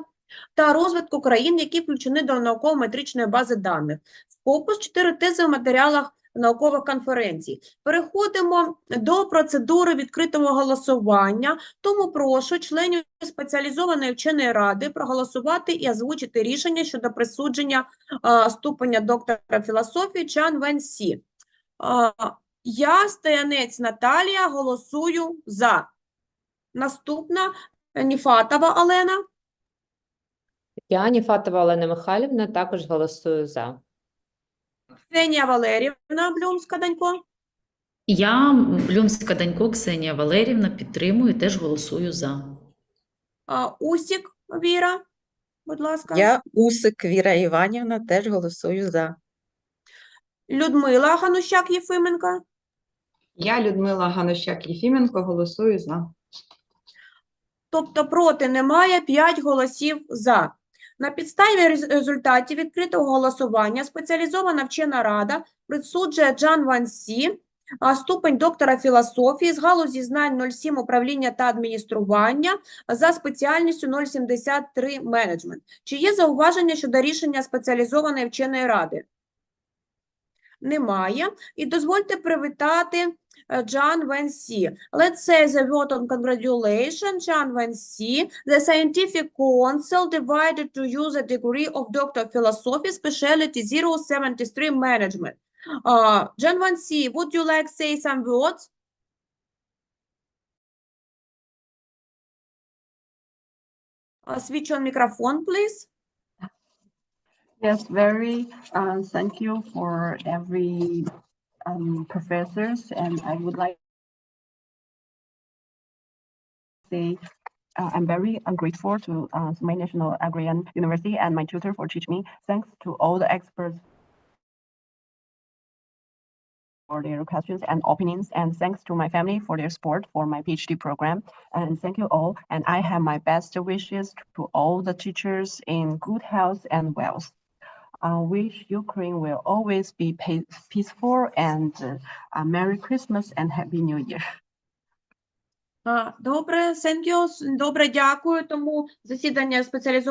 та розвитку країн, які включені до науково-метричної бази даних. Фокус 4 тези в матеріалах наукових конференцій. Переходимо до процедури відкритого голосування, тому прошу членів спеціалізованої вченої ради проголосувати і озвучити рішення щодо присудження ступеня доктора філософії Чжан Веньсі. Я, Стоянець Наталія, голосую за. Наступна Ніфатова Олена. Я, Ніфатова Олена Михайлівна, також голосую за. Ксенія Валерівна Блюмська-Данько. Я, Блюмська-Данько Ксенія Валерівна, підтримую, теж голосую за. Усік Віра, будь ласка. Я, Усик Віра Іванівна, теж голосую за. Людмила Ганущак-Єфименко. Я, Людмила Ганущак-Єфіменко, голосую за. Тобто проти немає, 5 голосів за. На підставі результатів відкритого голосування спеціалізована вчена рада присуджує Чжан Веньсі ступень доктора філософії з галузі знань 07 управління та адміністрування за спеціальністю 073 менеджмент. Чи є зауваження щодо рішення спеціалізованої вченої ради? Немає. І дозвольте привітати Чжан Веньсі. Let's say the word on congratulations, Чжан Веньсі. The scientific council divided to use a degree of Doctor of Philosophy, specialty 073 management. Чжан Веньсі, would you like to say some words? Switch on microphone, please. Yes, very thank you for every professors, and I would like to say I'm very grateful to my National Agrarian University and my tutor for teaching me. Thanks to all the experts for their questions and opinions, and thanks to my family for their support for my PhD program. And thank you all. And I have my best wishes to all the teachers in good health and wealth. I wish Ukraine will always be peaceful, and Merry Christmas and Happy New Year. Добре, thank you. Добре, дякую. Тому засідання спеціалізоване